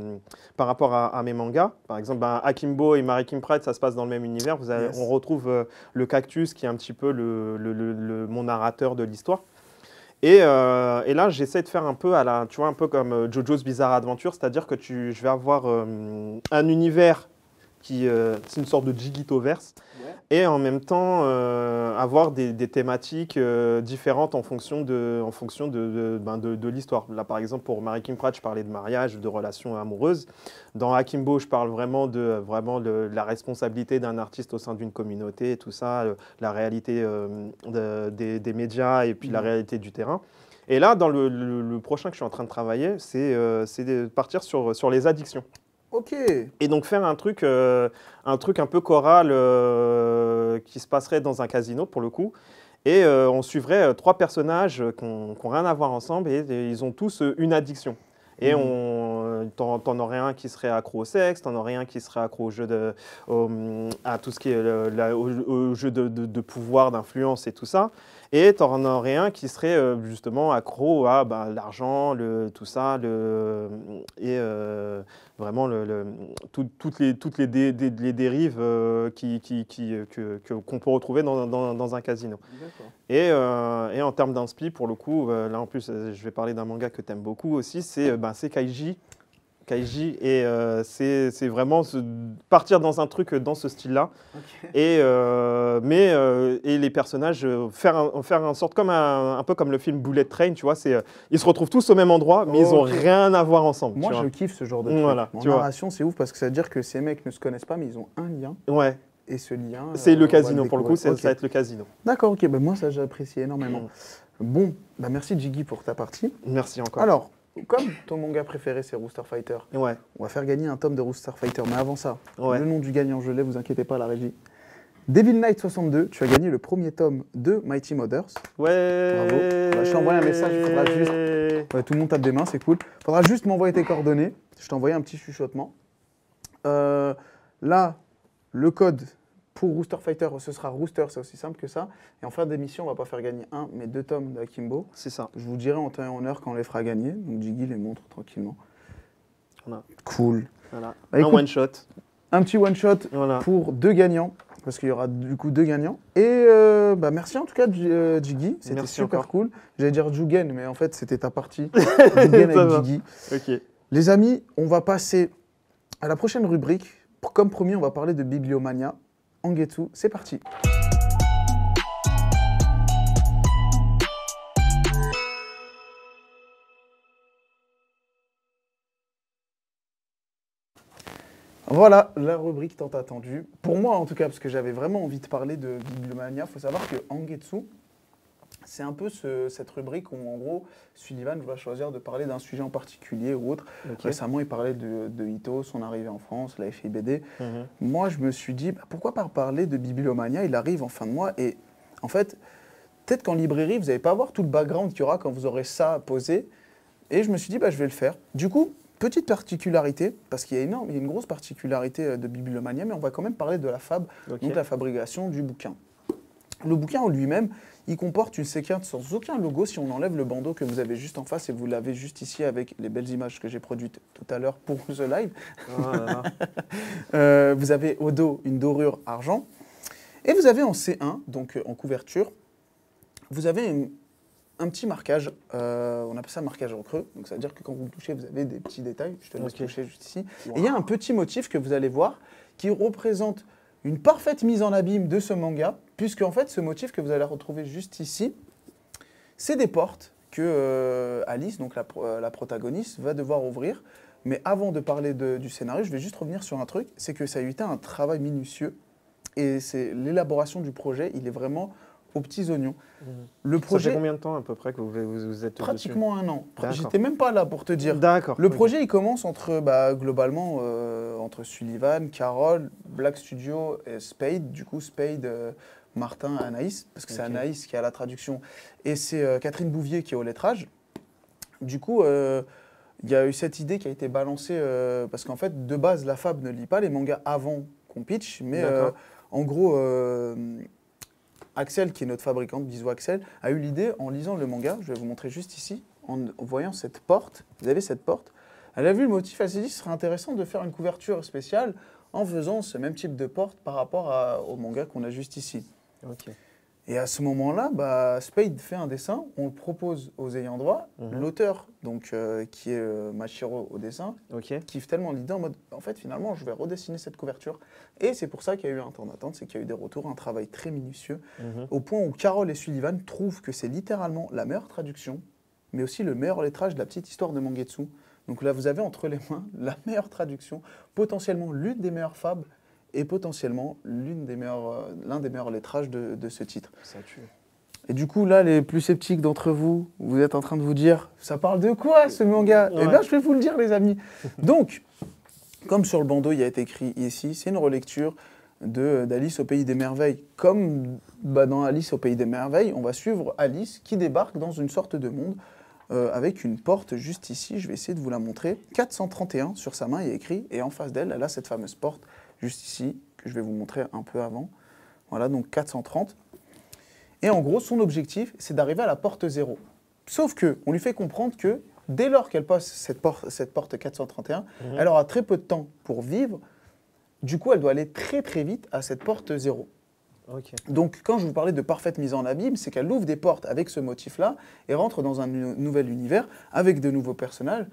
mes mangas. Par exemple, Akimbo et Marikim Pride, ça se passe dans le même univers. On retrouve le cactus qui est un petit peu mon narrateur de l'histoire. Et là, j'essaie de faire un peu un peu comme JoJo's Bizarre Adventure, c'est-à-dire que je vais avoir un univers c'est une sorte de Jigitoverse, et en même temps avoir des thématiques différentes en fonction de l'histoire. Là, par exemple, pour Marikim Pride, je parlais de mariage, de relations amoureuses. Dans Akimbo, je parle vraiment de la responsabilité d'un artiste au sein d'une communauté et tout ça, la réalité des médias et puis la réalité du terrain. Et là, dans le prochain que je suis en train de travailler, c'est de partir sur les addictions. Ok. Et donc faire un truc un peu choral qui se passerait dans un casino pour le coup. Et on suivrait 3 personnages qui n'ont rien à voir ensemble et ils ont tous une addiction. Et t'en aurais un qui serait accro au sexe, t'en aurais un qui serait accro à tout ce qui est au jeu de pouvoir, d'influence et tout ça. Et t'en aurais un qui serait justement accro à l'argent, tout ça, et vraiment toutes les dérives qu'on peut retrouver dans un casino. Et en termes d'inspi, pour le coup, là en plus, je vais parler d'un manga que tu aimes beaucoup aussi, c'est Kaiji. Et c'est vraiment partir dans un truc dans ce style-là. Et les personnages, faire en sorte un peu comme le film Bullet Train, tu vois, ils se retrouvent tous au même endroit, mais ils n'ont rien à voir ensemble. Moi, je kiffe ce genre de truc. Voilà, en narration, c'est ouf parce que ça veut dire que ces mecs ne se connaissent pas, mais ils ont un lien. Ouais. Et ce lien. C'est le casino, pour le coup, ça va être le casino. D'accord, ok. Moi, ça, j'apprécie énormément. Bon, merci Jiggy pour ta partie. Merci encore. Alors, comme ton manga préféré, c'est Rooster Fighter, on va faire gagner un tome de Rooster Fighter. Mais avant ça, le nom du gagnant, je l'ai, vous inquiétez pas, la régie. Devil Knight 62, tu as gagné le premier tome de Mighty Mothers. Ouais. Bravo. Je t'envoie un message, il faudra juste. Tout le monde tape des mains, c'est cool. Il faudra juste m'envoyer tes coordonnées. Je t'ai envoyé un petit chuchotement. Là, le code pour Rooster Fighter, ce sera Rooster, c'est aussi simple que ça. Et en fin d'émission, on ne va pas faire gagner 1, mais 2 tomes d'Akimbo. C'est ça. Je vous dirai en temps et en heure quand on les fera gagner. Donc Jiggy les montre tranquillement. Voilà. Cool. Voilà. Bah, un écoute, one-shot. Un petit one-shot Voilà. pour 2 gagnants, parce qu'il y aura du coup 2 gagnants. Et merci en tout cas, Jiggy, c'était super cool. J'allais dire Jugen, mais en fait, c'était ta partie. Jugen avec Jiggy. Ok. Les amis, on va passer à la prochaine rubrique. Comme promis, on va parler de Bibliomania. Angetsu, c'est parti. Voilà la rubrique tant attendue. Pour moi, en tout cas, parce que j'avais vraiment envie de parler de Bibliomania, il faut savoir que Angetsu, c'est un peu cette rubrique où, en gros, Sullivan va choisir de parler d'un sujet en particulier ou autre. Okay. Récemment, il parlait de Ito, son arrivée en France, la FIBD. Moi, je me suis dit, pourquoi pas parler de Bibliomania? Il arrive en fin de mois et, en fait, peut-être qu'en librairie, vous n'allez pas voir tout le background qu'il y aura quand vous aurez ça à poser. Et je me suis dit, je vais le faire. Du coup, petite particularité, parce qu'il y a une grosse particularité de Bibliomania, mais on va quand même parler de la fab, donc la fabrication du bouquin. Le bouquin en lui-même, il comporte une séquence sans aucun logo si on enlève le bandeau que vous avez juste en face et vous l'avez juste ici avec les belles images que j'ai produites tout à l'heure pour The Live. Vous avez au dos une dorure argent et vous avez en C1, donc en couverture, vous avez un petit marquage, on appelle ça marquage en creux, donc ça veut dire que quand vous le touchez, vous avez des petits détails, je te laisse toucher juste ici. Wow. Et il y a un petit motif que vous allez voir qui représente une parfaite mise en abîme de ce manga, puisque en fait, ce motif que vous allez retrouver juste ici, c'est des portes que Alice, donc la protagoniste, va devoir ouvrir. Mais avant de parler du scénario, je vais juste revenir sur un truc, c'est que ça a été un travail minutieux, et c'est l'élaboration du projet, il est vraiment aux petits oignons. Le projet, ça fait combien de temps à peu près que vous êtes pratiquement dessus? 1 an. J'étais même pas là pour te dire. D'accord. Le projet, il commence globalement entre Sullivan, Carole, Black Studio et Spade. Du coup, Spade, Martin, Anaïs, parce que c'est Anaïs qui a la traduction. Et c'est Catherine Bouvier qui est au lettrage. Du coup, il y a eu cette idée qui a été balancée, parce qu'en fait, de base, la Fab ne lit pas les mangas avant qu'on pitch, mais en gros... Axel, qui est notre fabricante, bisous Axel, a eu l'idée en lisant le manga, je vais vous montrer juste ici, en voyant cette porte, vous avez cette porte, elle a vu le motif, elle s'est dit ce serait intéressant de faire une couverture spéciale en faisant ce même type de porte par rapport au manga qu'on a juste ici. Okay. Et à ce moment-là, Spade fait un dessin, on le propose aux ayants droit, l'auteur, donc qui est Machiro au dessin, kiffe tellement l'idée en mode, en fait finalement je vais redessiner cette couverture. Et c'est pour ça qu'il y a eu un temps d'attente, c'est qu'il y a eu des retours, un travail très minutieux, au point où Carole et Sullivan trouvent que c'est littéralement la meilleure traduction, mais aussi le meilleur lettrage de la petite histoire de Mangetsu. Donc là vous avez entre les mains la meilleure traduction, potentiellement l'une des meilleures fables, et potentiellement l'un des meilleurs lettrages de ce titre. Ça tue. Et du coup, là, les plus sceptiques d'entre vous, vous êtes en train de vous dire, ça parle de quoi ce manga? Eh bien, je vais vous le dire, les amis. Donc, comme sur le bandeau, il y a été écrit ici, c'est une relecture d'Alice au Pays des Merveilles. Comme dans Alice au Pays des Merveilles, on va suivre Alice qui débarque dans une sorte de monde avec une porte juste ici. Je vais essayer de vous la montrer. 431 sur sa main, il y a écrit, et en face d'elle, elle a cette fameuse porte juste ici, que je vais vous montrer un peu avant. Voilà, donc 430. Et en gros, son objectif, c'est d'arriver à la porte 0. Sauf qu'on lui fait comprendre que dès lors qu'elle passe cette porte 431, elle aura très peu de temps pour vivre. Du coup, elle doit aller très très vite à cette porte 0. Okay. Donc, quand je vous parlais de parfaite mise en abîme, c'est qu'elle ouvre des portes avec ce motif-là et rentre dans un nouvel univers avec de nouveaux personnages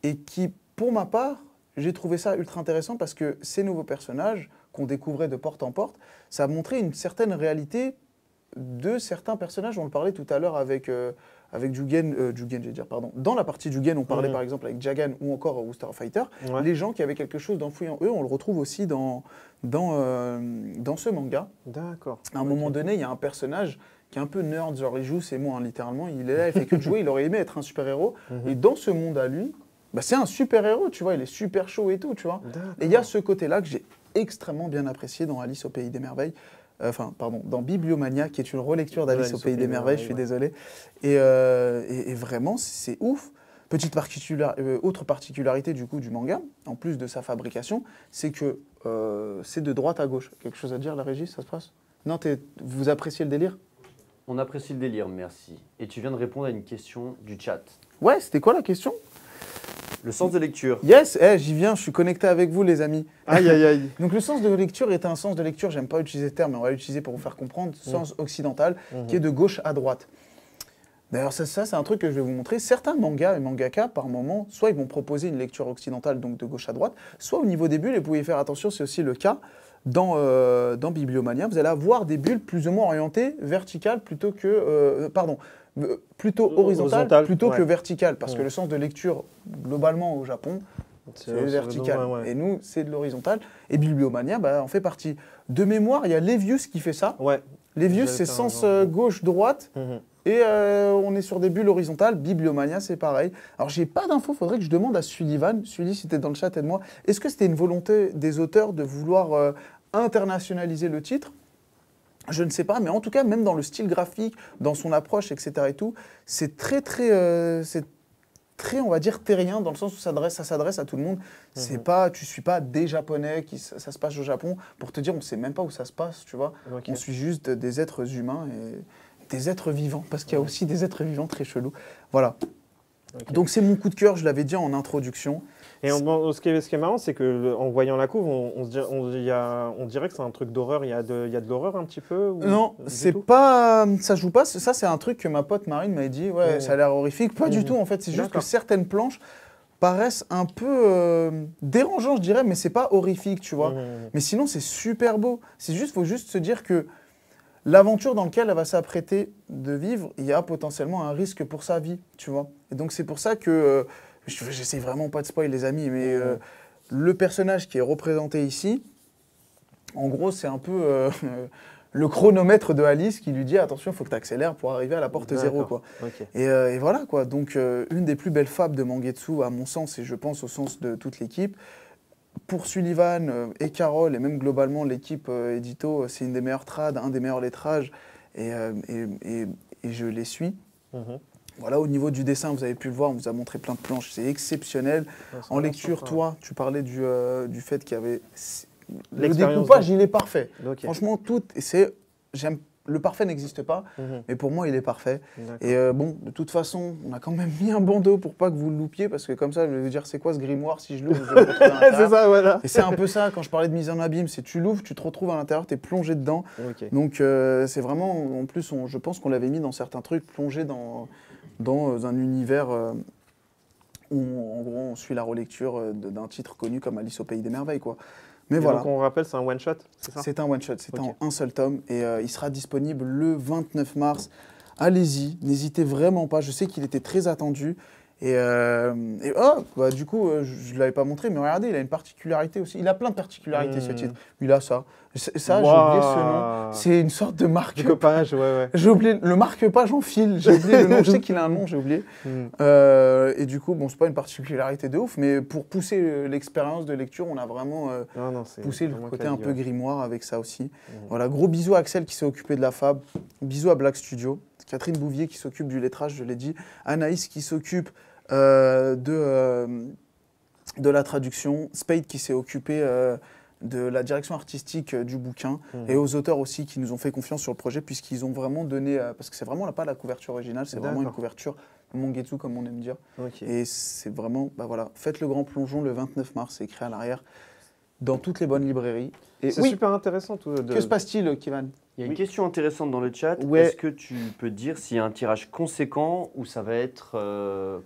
et qui, pour ma part, j'ai trouvé ça ultra intéressant parce que ces nouveaux personnages qu'on découvrait de porte en porte, ça a montré une certaine réalité de certains personnages. On le parlait tout à l'heure avec Jugen, pardon. Dans la partie Jugen, on parlait par exemple avec Jagan ou encore Woo Starfighter. Les gens qui avaient quelque chose d'enfoui en eux, on le retrouve aussi dans ce manga. D'accord. À un moment donné, il y a un personnage qui est un peu nerd, genre il joue ses mots, littéralement. Il est là, il fait que de jouer, il aurait aimé être un super-héros. Et dans ce monde à lui, c'est un super-héros, tu vois, il est super chaud et tout, tu vois. Et il y a ce côté-là que j'ai extrêmement bien apprécié dans Alice au Pays des Merveilles. Dans Bibliomania, qui est une relecture d'Alice au Pays des Merveilles, je suis désolé. Et vraiment, c'est ouf. Autre particularité du coup du manga, en plus de sa fabrication, c'est que c'est de droite à gauche. Quelque chose à dire, la régie, ça se passe? Non, vous appréciez le délire? On apprécie le délire, merci. Et tu viens de répondre à une question du chat. Ouais, c'était quoi la question? Le sens de lecture. Yes, j'y viens, je suis connecté avec vous les amis. Aïe, aïe, aïe. Donc le sens de lecture est un sens de lecture, j'aime pas utiliser ce terme, mais on va l'utiliser pour vous faire comprendre, sens occidental, qui est de gauche à droite. D'ailleurs, ça c'est un truc que je vais vous montrer. Certains mangas et mangaka, par moment, soit ils vont proposer une lecture occidentale, donc de gauche à droite, soit au niveau des bulles, et vous pouvez faire attention, c'est aussi le cas dans Bibliomania, vous allez avoir des bulles plus ou moins orientées verticales plutôt que... plutôt horizontales plutôt que verticales, parce que le sens de lecture, globalement au Japon, c'est vertical. Et nous, c'est de l'horizontal. Et Bibliomania, en fait partie. De mémoire, il y a Levius qui fait ça. Ouais. Levius, c'est sens gauche-droite. Et on est sur des bulles horizontales. Bibliomania, c'est pareil. Alors, j'ai pas d'infos. Il faudrait que je demande à Sullivan. Sully, si tu es dans le chat, aide-moi. Est-ce que c'était une volonté des auteurs de vouloir internationaliser le titre? Je ne sais pas, mais en tout cas, même dans le style graphique, dans son approche, etc. et tout, c'est très, on va dire, terrien, dans le sens où ça s'adresse à tout le monde. C'est pas, tu suis pas des Japonais, ça se passe au Japon, pour te dire, on sait même pas où ça se passe, tu vois. On suit juste des êtres humains et des êtres vivants, parce qu'il y a aussi des êtres vivants très chelous. Voilà. Donc c'est mon coup de cœur, je l'avais dit en introduction. Et ce qui est marrant, c'est qu'en voyant la couve, on dirait que c'est un truc d'horreur. Il y a de l'horreur un petit peu ou non, c'est pas, ça joue pas. Ça, c'est un truc que ma pote Marine m'avait dit. Ouais, ça a l'air horrifique. Pas du tout, en fait. C'est juste que certaines planches paraissent un peu dérangeantes, je dirais, mais c'est pas horrifique, tu vois. Mais sinon, c'est super beau. Faut juste se dire que l'aventure dans laquelle elle va s'apprêter de vivre, il y a potentiellement un risque pour sa vie, tu vois. Et donc, c'est pour ça que... J'essaie vraiment pas de spoil les amis, mais le personnage qui est représenté ici, en gros c'est un peu le chronomètre de Alice qui lui dit attention, il faut que tu accélères pour arriver à la porte 0 quoi. Et voilà quoi, donc une des plus belles fables de Mangetsu à mon sens et je pense au sens de toute l'équipe. Pour Sullivan et Carole et même globalement l'équipe édito, c'est une des meilleures trades, un des meilleurs lettrages et je les suis. Voilà, au niveau du dessin, vous avez pu le voir, on vous a montré plein de planches, c'est exceptionnel. En lecture, toi, tu parlais du fait qu'il y avait... Le découpage, il est parfait. Franchement, le parfait n'existe pas, mais pour moi, il est parfait. Et bon, de toute façon, on a quand même mis un bandeau pour pas que vous le loupiez, parce que comme ça, je vais vous dire, c'est quoi ce grimoire si je l'ouvre, je vais me retrouver à l'intérieur. C'est ça, voilà. Et c'est un peu ça, quand je parlais de mise en abîme, c'est tu l'ouvres, tu te retrouves à l'intérieur, tu es plongé dedans. Donc c'est vraiment, en plus, je pense qu'on l'avait mis dans certains trucs, plongé dans un univers où, en gros, on suit la relecture d'un titre connu comme Alice au Pays des Merveilles, quoi. Mais voilà. Donc on rappelle, c'est un one-shot, c'est ça? C'est un one-shot, c'est en un seul tome et il sera disponible le 29 mars. Allez-y, n'hésitez vraiment pas, je sais qu'il était très attendu. Du coup, je ne l'avais pas montré, mais regardez, il a une particularité aussi. Il a plein de particularités, ce titre. Il a ça. Ça, j'ai oublié ce nom. C'est une sorte de marque-page. J'ai oublié le marque-page en fil. J'ai oublié le nom. Je sais qu'il a un nom, j'ai oublié. Et du coup, bon, c'est pas une particularité de ouf, mais pour pousser l'expérience de lecture, on a vraiment poussé le côté un peu grimoire avec ça aussi. Voilà, gros bisous à Axel qui s'est occupé de la fab. Bisous à Black Studio. Catherine Bouvier qui s'occupe du lettrage, je l'ai dit. Anaïs qui s'occupe de la traduction. Spade qui s'est occupé de la direction artistique du bouquin. Et aux auteurs aussi qui nous ont fait confiance sur le projet puisqu'ils ont vraiment donné... parce que c'est vraiment pas la couverture originale, c'est vraiment une couverture Mangetsu comme on aime dire. Et c'est vraiment... voilà, faites le grand plongeon le 29 mars, c'est écrit à l'arrière dans toutes les bonnes librairies. C'est super intéressant. Que se passe-t-il, Kevin? Il y a une question intéressante dans le chat. Est-ce que tu peux dire s'il y a un tirage conséquent ou ça va être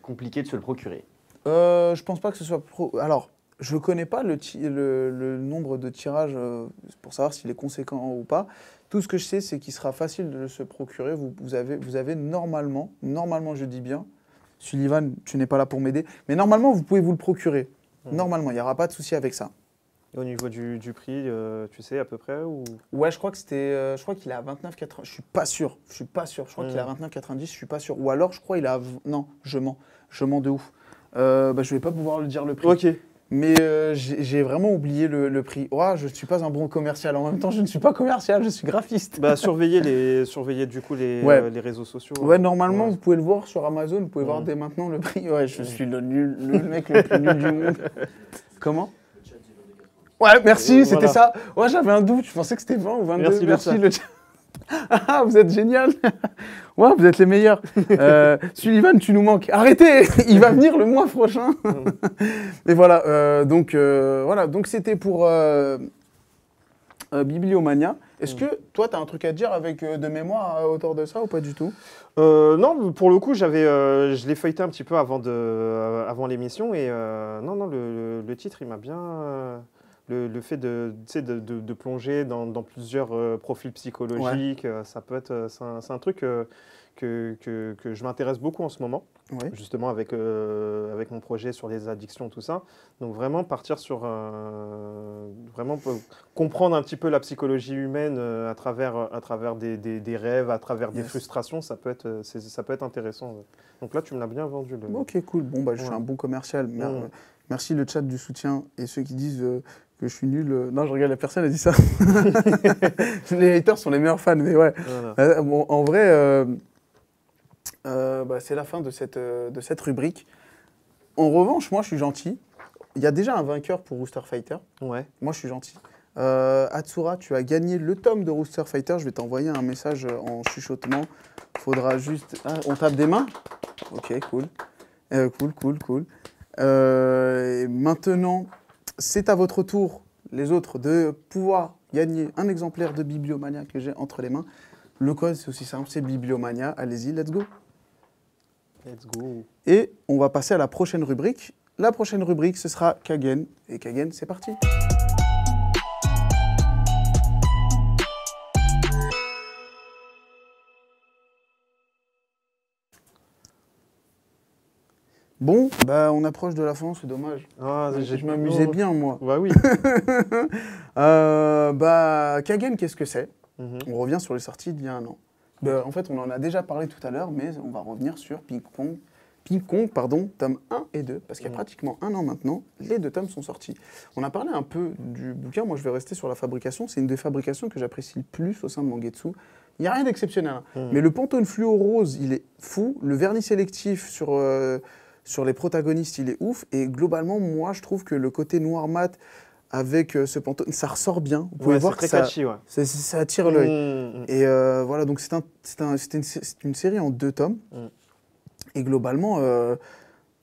compliqué de se le procurer? Je pense pas que ce soit... Alors, je ne connais pas le nombre de tirages pour savoir s'il est conséquent ou pas. Tout ce que je sais, c'est qu'il sera facile de se procurer. Vous avez normalement, je dis bien, Sullivan, tu n'es pas là pour m'aider, mais normalement, vous pouvez vous le procurer. Normalement, il n'y aura pas de souci avec ça. Au niveau du prix, tu sais à peu près ou... Ouais, je crois qu'il est à 29,90. Je suis pas sûr. Je crois qu'il est à 29,90. Je suis pas sûr. Ou alors, je crois qu'il est à... Non, je mens de ouf. Je vais pas pouvoir le dire le prix. Ok. Mais j'ai vraiment oublié le prix. Je ne suis pas un bon commercial. En même temps, je ne suis pas commercial, je suis graphiste. Surveillez du coup les réseaux sociaux. Ouais, normalement, vous pouvez le voir sur Amazon. Vous pouvez voir dès maintenant le prix. Ouais, je suis le mec le plus nul du monde. Comment? Ouais, merci, c'était ça. Ouais, j'avais un doute. Je pensais que c'était 20 ou 22. Merci le chat. Ah, vous êtes génial. Ouais, vous êtes les meilleurs. Sullivan, tu nous manques. Arrêtez, il va venir le mois prochain. Et voilà, donc c'était pour Bibliomania. Est-ce que toi, tu as un truc à dire avec de mémoire à hauteur de ça ou pas du tout? Non, pour le coup, je l'ai feuilleté un petit peu avant l'émission et non, le titre, il m'a bien... Le fait de plonger dans plusieurs profils psychologiques, ça peut être, c'est un truc que je m'intéresse beaucoup en ce moment, justement avec mon projet sur les addictions, tout ça. Donc vraiment partir sur, vraiment comprendre un petit peu la psychologie humaine à travers des rêves, à travers des frustrations, ça peut être intéressant. Donc là, tu me l'as bien vendu. Ok, cool. Bon, bah, je suis un bon commercial. Merci le chat du soutien et ceux qui disent que je suis nul. Non, je regarde, la personne a dit ça. Les haters sont les meilleurs fans, mais ouais. Voilà. Bon, en vrai, c'est la fin de cette rubrique. En revanche, moi, je suis gentil. Il y a déjà un vainqueur pour Rooster Fighter. Ouais. Moi, je suis gentil. Hatsura, tu as gagné le tome de Rooster Fighter. Je vais t'envoyer un message en chuchotement. Faudra juste... Ah, on tape des mains? Ok, cool. Cool. Et maintenant, c'est à votre tour, les autres, de pouvoir gagner un exemplaire de Bibliomania que j'ai entre les mains. Le code, c'est aussi simple, c'est Bibliomania. Allez-y, let's go. Let's go. Et on va passer à la prochaine rubrique. La prochaine rubrique, ce sera Kagen. Et Kagen, c'est parti. Bon, bah on approche de la fin, c'est dommage. Ah, je m'amusais bien, moi. Bah oui. Kagen, qu'est-ce que c'est? On revient sur les sorties d'il y a un an. En fait, on en a déjà parlé tout à l'heure, mais on va revenir sur Ping Pong, tome 1 et 2, parce qu'il y a pratiquement un an maintenant, les 2 tomes sont sortis. On a parlé un peu du bouquin, moi je vais rester sur la fabrication, c'est une des fabrications que j'apprécie le plus au sein de Mangetsu. Il n'y a rien d'exceptionnel, mais le Pantone fluo rose, il est fou, le vernis sélectif sur les protagonistes, il est ouf, et globalement, moi je trouve que le côté noir mat avec ce Pantone, ça ressort bien. Vous pouvez voir que ça attire l'œil. Et voilà, donc c'était une série en 2 tomes. Et globalement,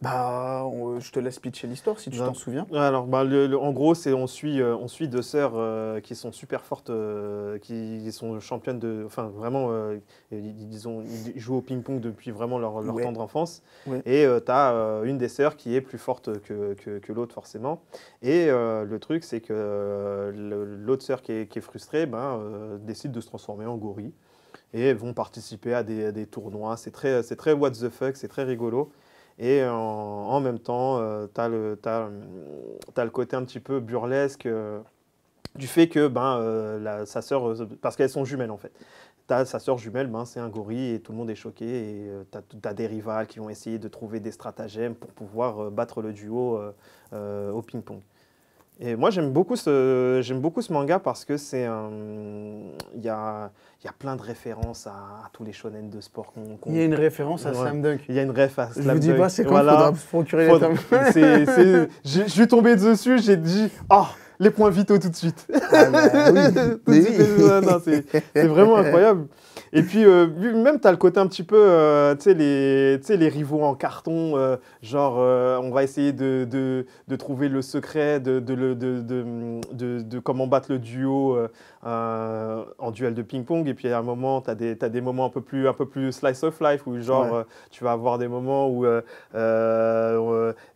je te laisse pitcher l'histoire si tu t'en souviens. Alors, en gros, on suit 2 sœurs qui sont super fortes, qui sont championnes de... Enfin, vraiment, ils jouent au ping-pong depuis vraiment leur tendre enfance. Ouais. Et tu as une des sœurs qui est plus forte que l'autre, forcément. Et le truc, c'est que l'autre sœur qui est frustrée décide de se transformer en gorille. Et vont participer à des tournois. C'est très what the fuck, c'est très rigolo. Et en même temps, tu as le côté un petit peu burlesque du fait que sa sœur, parce qu'elles sont jumelles en fait, sa sœur jumelle, c'est un gorille et tout le monde est choqué. Et tu as des rivales qui vont essayer de trouver des stratagèmes pour pouvoir battre le duo au ping-pong. Et moi, j'aime beaucoup ce manga parce que il y a plein de références à tous les shonen de sport. Il y a une référence à Slam Dunk. Il y a une ref à Slam Dunk. Je vous dis pas, c'est quand il faudra se procurer les tomes. Je suis tombé dessus, j'ai dit « Ah, les points vitaux tout de suite ». C'est vraiment incroyable. Et puis, même, tu as le côté un petit peu, les rivaux en carton, on va essayer de trouver le secret de comment battre le duo en duel de ping-pong. Et puis, à un moment, tu as des moments un peu plus slice of life, où tu vas avoir des moments où elle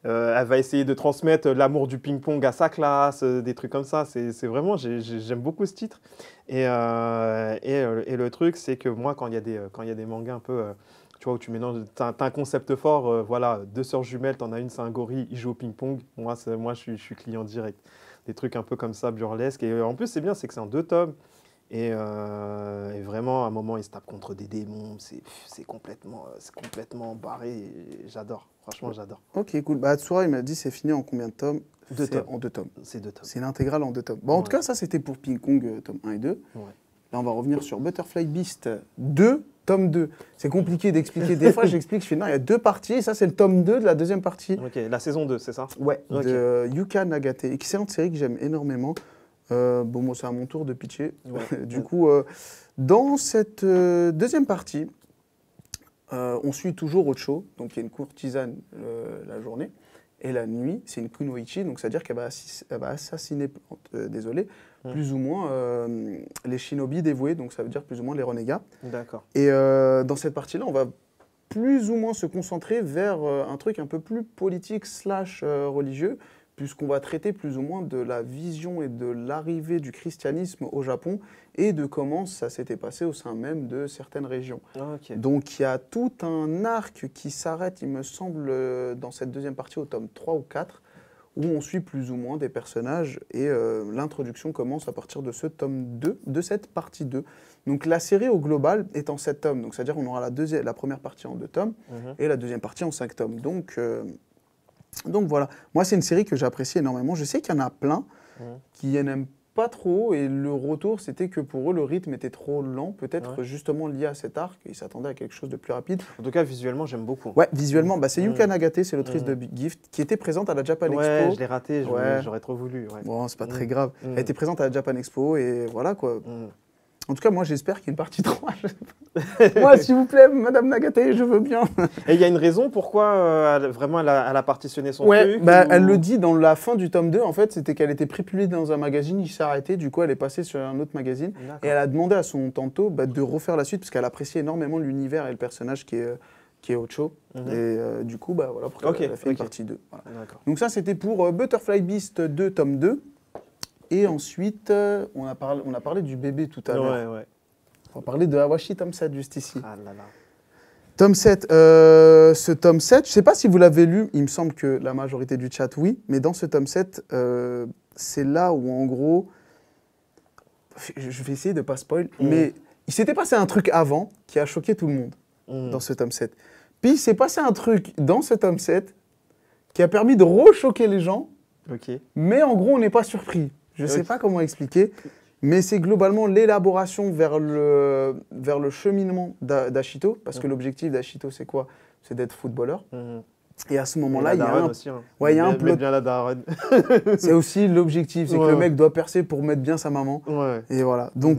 va essayer de transmettre l'amour du ping-pong à sa classe, des trucs comme ça. C'est vraiment, j'aime beaucoup ce titre. Et le truc, c'est que moi, quand il y a des mangas un peu, tu vois, où tu mélanges, t'as un concept fort, voilà, 2 sœurs jumelles, t'en as une, c'est un gorille, il joue au ping-pong. Moi, je suis client direct. Des trucs un peu comme ça, burlesques. Et en plus, c'est bien, c'est que c'est en 2 tomes. Et vraiment, à un moment, il se tape contre des démons. C'est complètement barré. J'adore. Franchement, j'adore. Ok, cool. Hatsura, il m'a dit, c'est fini en combien de tomes? 2 tomes. En 2 tomes. C'est 2 tomes. C'est l'intégrale en 2 tomes. En tout cas, ça, c'était pour Ping Pong, tome 1 et 2. Ouais. Là, on va revenir sur Butterfly Beast 2, tome 2. C'est compliqué d'expliquer. Des fois, j'explique, je fais non, il y a 2 parties. Et ça, c'est le tome 2 de la 2e partie. Ok, la saison 2, c'est ça? Ouais, de Yuka Nagate. Excellente série que j'aime énormément. Bon, moi, c'est à mon tour de pitcher. Ouais. Du coup, dans cette deuxième partie, on suit toujours Ocho, donc il y a une courtisane la journée. Et la nuit, c'est une kunoichi, donc c'est-à-dire qu'elle va assassiner, plus ou moins les shinobi dévoués, donc ça veut dire plus ou moins les renégats. D'accord. Et dans cette partie-là, on va plus ou moins se concentrer vers un truc un peu plus politique / religieux, puisqu'on va traiter plus ou moins de la vision et de l'arrivée du christianisme au Japon et de comment ça s'était passé au sein même de certaines régions. Ah, okay. Donc il y a tout un arc qui s'arrête, il me semble, dans cette deuxième partie au tome 3 ou 4, où on suit plus ou moins des personnages et l'introduction commence à partir de ce tome 2, de cette partie 2. Donc la série au global est en 7 tomes, donc c'est-à-dire qu'on aura la première partie en 2 tomes et la deuxième partie en 5 tomes. Donc voilà, moi c'est une série que j'apprécie énormément. Je sais qu'il y en a plein qui n'aiment pas trop et le retour c'était que pour eux le rythme était trop lent, peut-être justement lié à cet arc, ils s'attendaient à quelque chose de plus rapide. En tout cas visuellement j'aime beaucoup. Ouais, visuellement, bah, c'est Yuka Nagate, c'est l'autrice de Big Gift, qui était présente à la Japan Expo. Ouais, je l'ai raté, j'aurais trop voulu. Ouais. Bon, c'est pas très grave. Elle était présente à la Japan Expo et voilà quoi. En tout cas, moi, j'espère qu'il y a une partie 3. Moi, s'il vous plaît, Madame Nagate, je veux bien. Et il y a une raison pourquoi vraiment elle a partitionné son truc bah, elle le dit dans la fin du tome 2, en fait, c'était qu'elle était prépubliée dans un magazine, il s'est arrêté, du coup, elle est passée sur un autre magazine. Et elle a demandé à son tantôt de refaire la suite, parce qu'elle appréciait énormément l'univers et le personnage qui est Ocho. Et du coup, bah, voilà pourquoi elle a fait une partie 2. Voilà. Donc ça, c'était pour Butterfly Beast 2, tome 2. Et ensuite, on a parlé du bébé tout à l'heure. Ouais. On va parler de Hawashi tome 7 juste ici. Ah là là. Tome 7, ce tome 7, je ne sais pas si vous l'avez lu, il me semble que la majorité du chat, oui, mais dans ce tome 7, c'est là où en gros, je vais essayer de ne pas spoil, mais il s'était passé un truc avant qui a choqué tout le monde dans ce tome 7. Puis il s'est passé un truc dans ce tome 7 qui a permis de rechoquer les gens, mais en gros on n'est pas surpris. Je ne sais pas comment expliquer, mais c'est globalement l'élaboration vers le cheminement d'Ashito, parce que l'objectif d'Ashito, c'est quoi? C'est d'être footballeur. Et à ce moment-là, il y a un... Aussi, hein. Ouais, il y a un plot. Bien la daronne. C'est aussi l'objectif, c'est que le mec doit percer pour mettre bien sa maman. Et voilà. Donc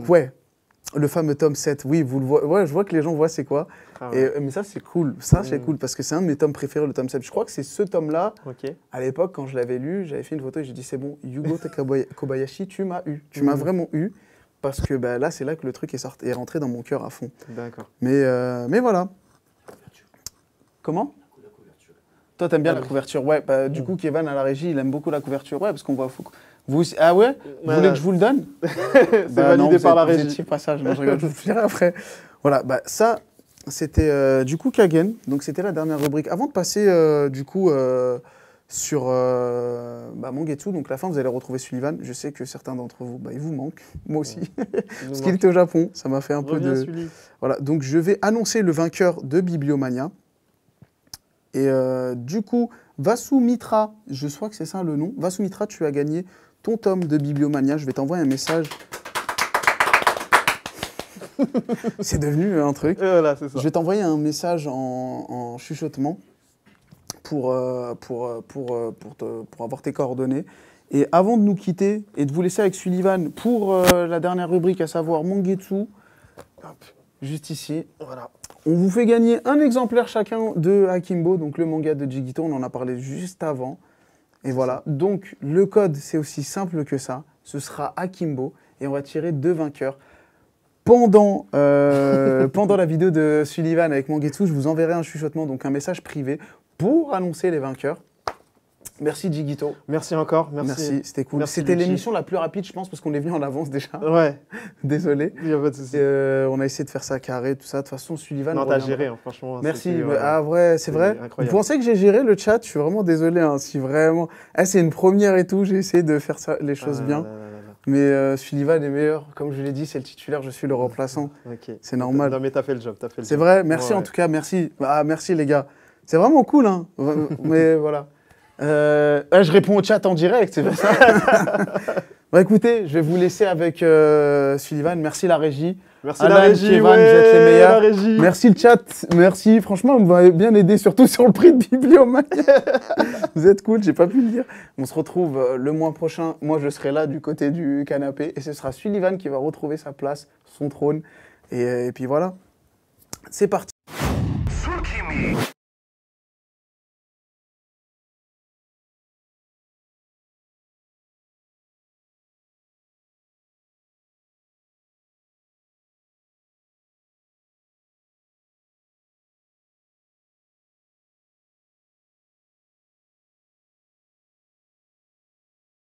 le fameux tome 7, oui, vous le voyez. Ouais, je vois que les gens voient c'est quoi. Mais ça, c'est cool. Ça, c'est cool parce que c'est un de mes tomes préférés, le tome 7. Je crois que c'est ce tome-là. À l'époque, quand je l'avais lu, j'avais fait une photo et j'ai dit c'est bon, Yugo Kobayashi, tu m'as eu. Tu m'as vraiment eu. Parce que bah, là, c'est là que le truc est rentré dans mon cœur à fond. D'accord. Mais voilà. Comment ? La couverture. Toi, t'aimes bien la couverture. Ouais, bah, du coup, Kevin à la régie, il aime beaucoup la couverture. Ouais, parce qu'on voit. Vous aussi... Ah ouais, vous voulez que je vous le donne? C'est validé par la régie. Vous étiez pas sage. Non, je rigole, je vous le dirai après. Voilà, bah, ça, c'était du coup Kagen. Donc, c'était la dernière rubrique. Avant de passer du coup sur Mangetsu, donc la fin, vous allez retrouver Sullivan. Je sais que certains d'entre vous, bah, il vous manque. Moi aussi. Parce qu'il était au Japon. Ça m'a fait un peu de... Voilà, donc je vais annoncer le vainqueur de Bibliomania. Et du coup, Vasumitra, je crois que c'est ça le nom. Vasumitra, tu as gagné ton tome de Bibliomania. Je vais t'envoyer un message. C'est devenu un truc. Voilà, c'est ça. Je vais t'envoyer un message en chuchotement pour avoir tes coordonnées. Et avant de nous quitter et de vous laisser avec Sullivan pour la dernière rubrique, à savoir Mangetsu, juste ici, voilà. On vous fait gagner un exemplaire chacun de Akimbo, donc le manga de Jigito, on en a parlé juste avant. Et voilà, donc le code, c'est aussi simple que ça. Ce sera Akimbo et on va tirer 2 vainqueurs. Pendant la vidéo de Sullivan avec Mangetsu, je vous enverrai un chuchotement, donc un message privé pour annoncer les vainqueurs. Merci Jigito. Merci encore. Merci, c'était cool. C'était l'émission la plus rapide, je pense, parce qu'on est venu en avance déjà. Ouais. Désolé. Il n'y a pas de souci. On a essayé de faire ça carré, tout ça. De toute façon, Sullivan... Non, t'as géré, hein, franchement. Merci. Ah ouais, c'est vrai. Incroyable. Vous pensez que j'ai géré le chat? Je suis vraiment désolé. Hein, si vraiment... c'est une première et tout, j'ai essayé de faire ça, les choses bien. Mais Sullivan est meilleur. Comme je l'ai dit, c'est le titulaire, je suis le remplaçant. C'est normal. Non, mais t'as fait le job. C'est vrai, merci en tout cas, merci. Merci les gars. C'est vraiment cool, hein. Mais voilà. Je réponds au chat en direct, c'est pour ça. Écoutez, je vais vous laisser avec Sullivan. Merci la régie. Merci Alan, la régie, Kevin, ouais, vous êtes les meilleurs. la régie. Merci le chat, merci. Franchement, vous m'avez bien aidé, surtout sur le prix de Bibliomania. Vous êtes cool, j'ai pas pu le dire. On se retrouve le mois prochain. Moi, je serai là du côté du canapé et ce sera Sullivan qui va retrouver sa place, son trône. Et puis voilà, c'est parti.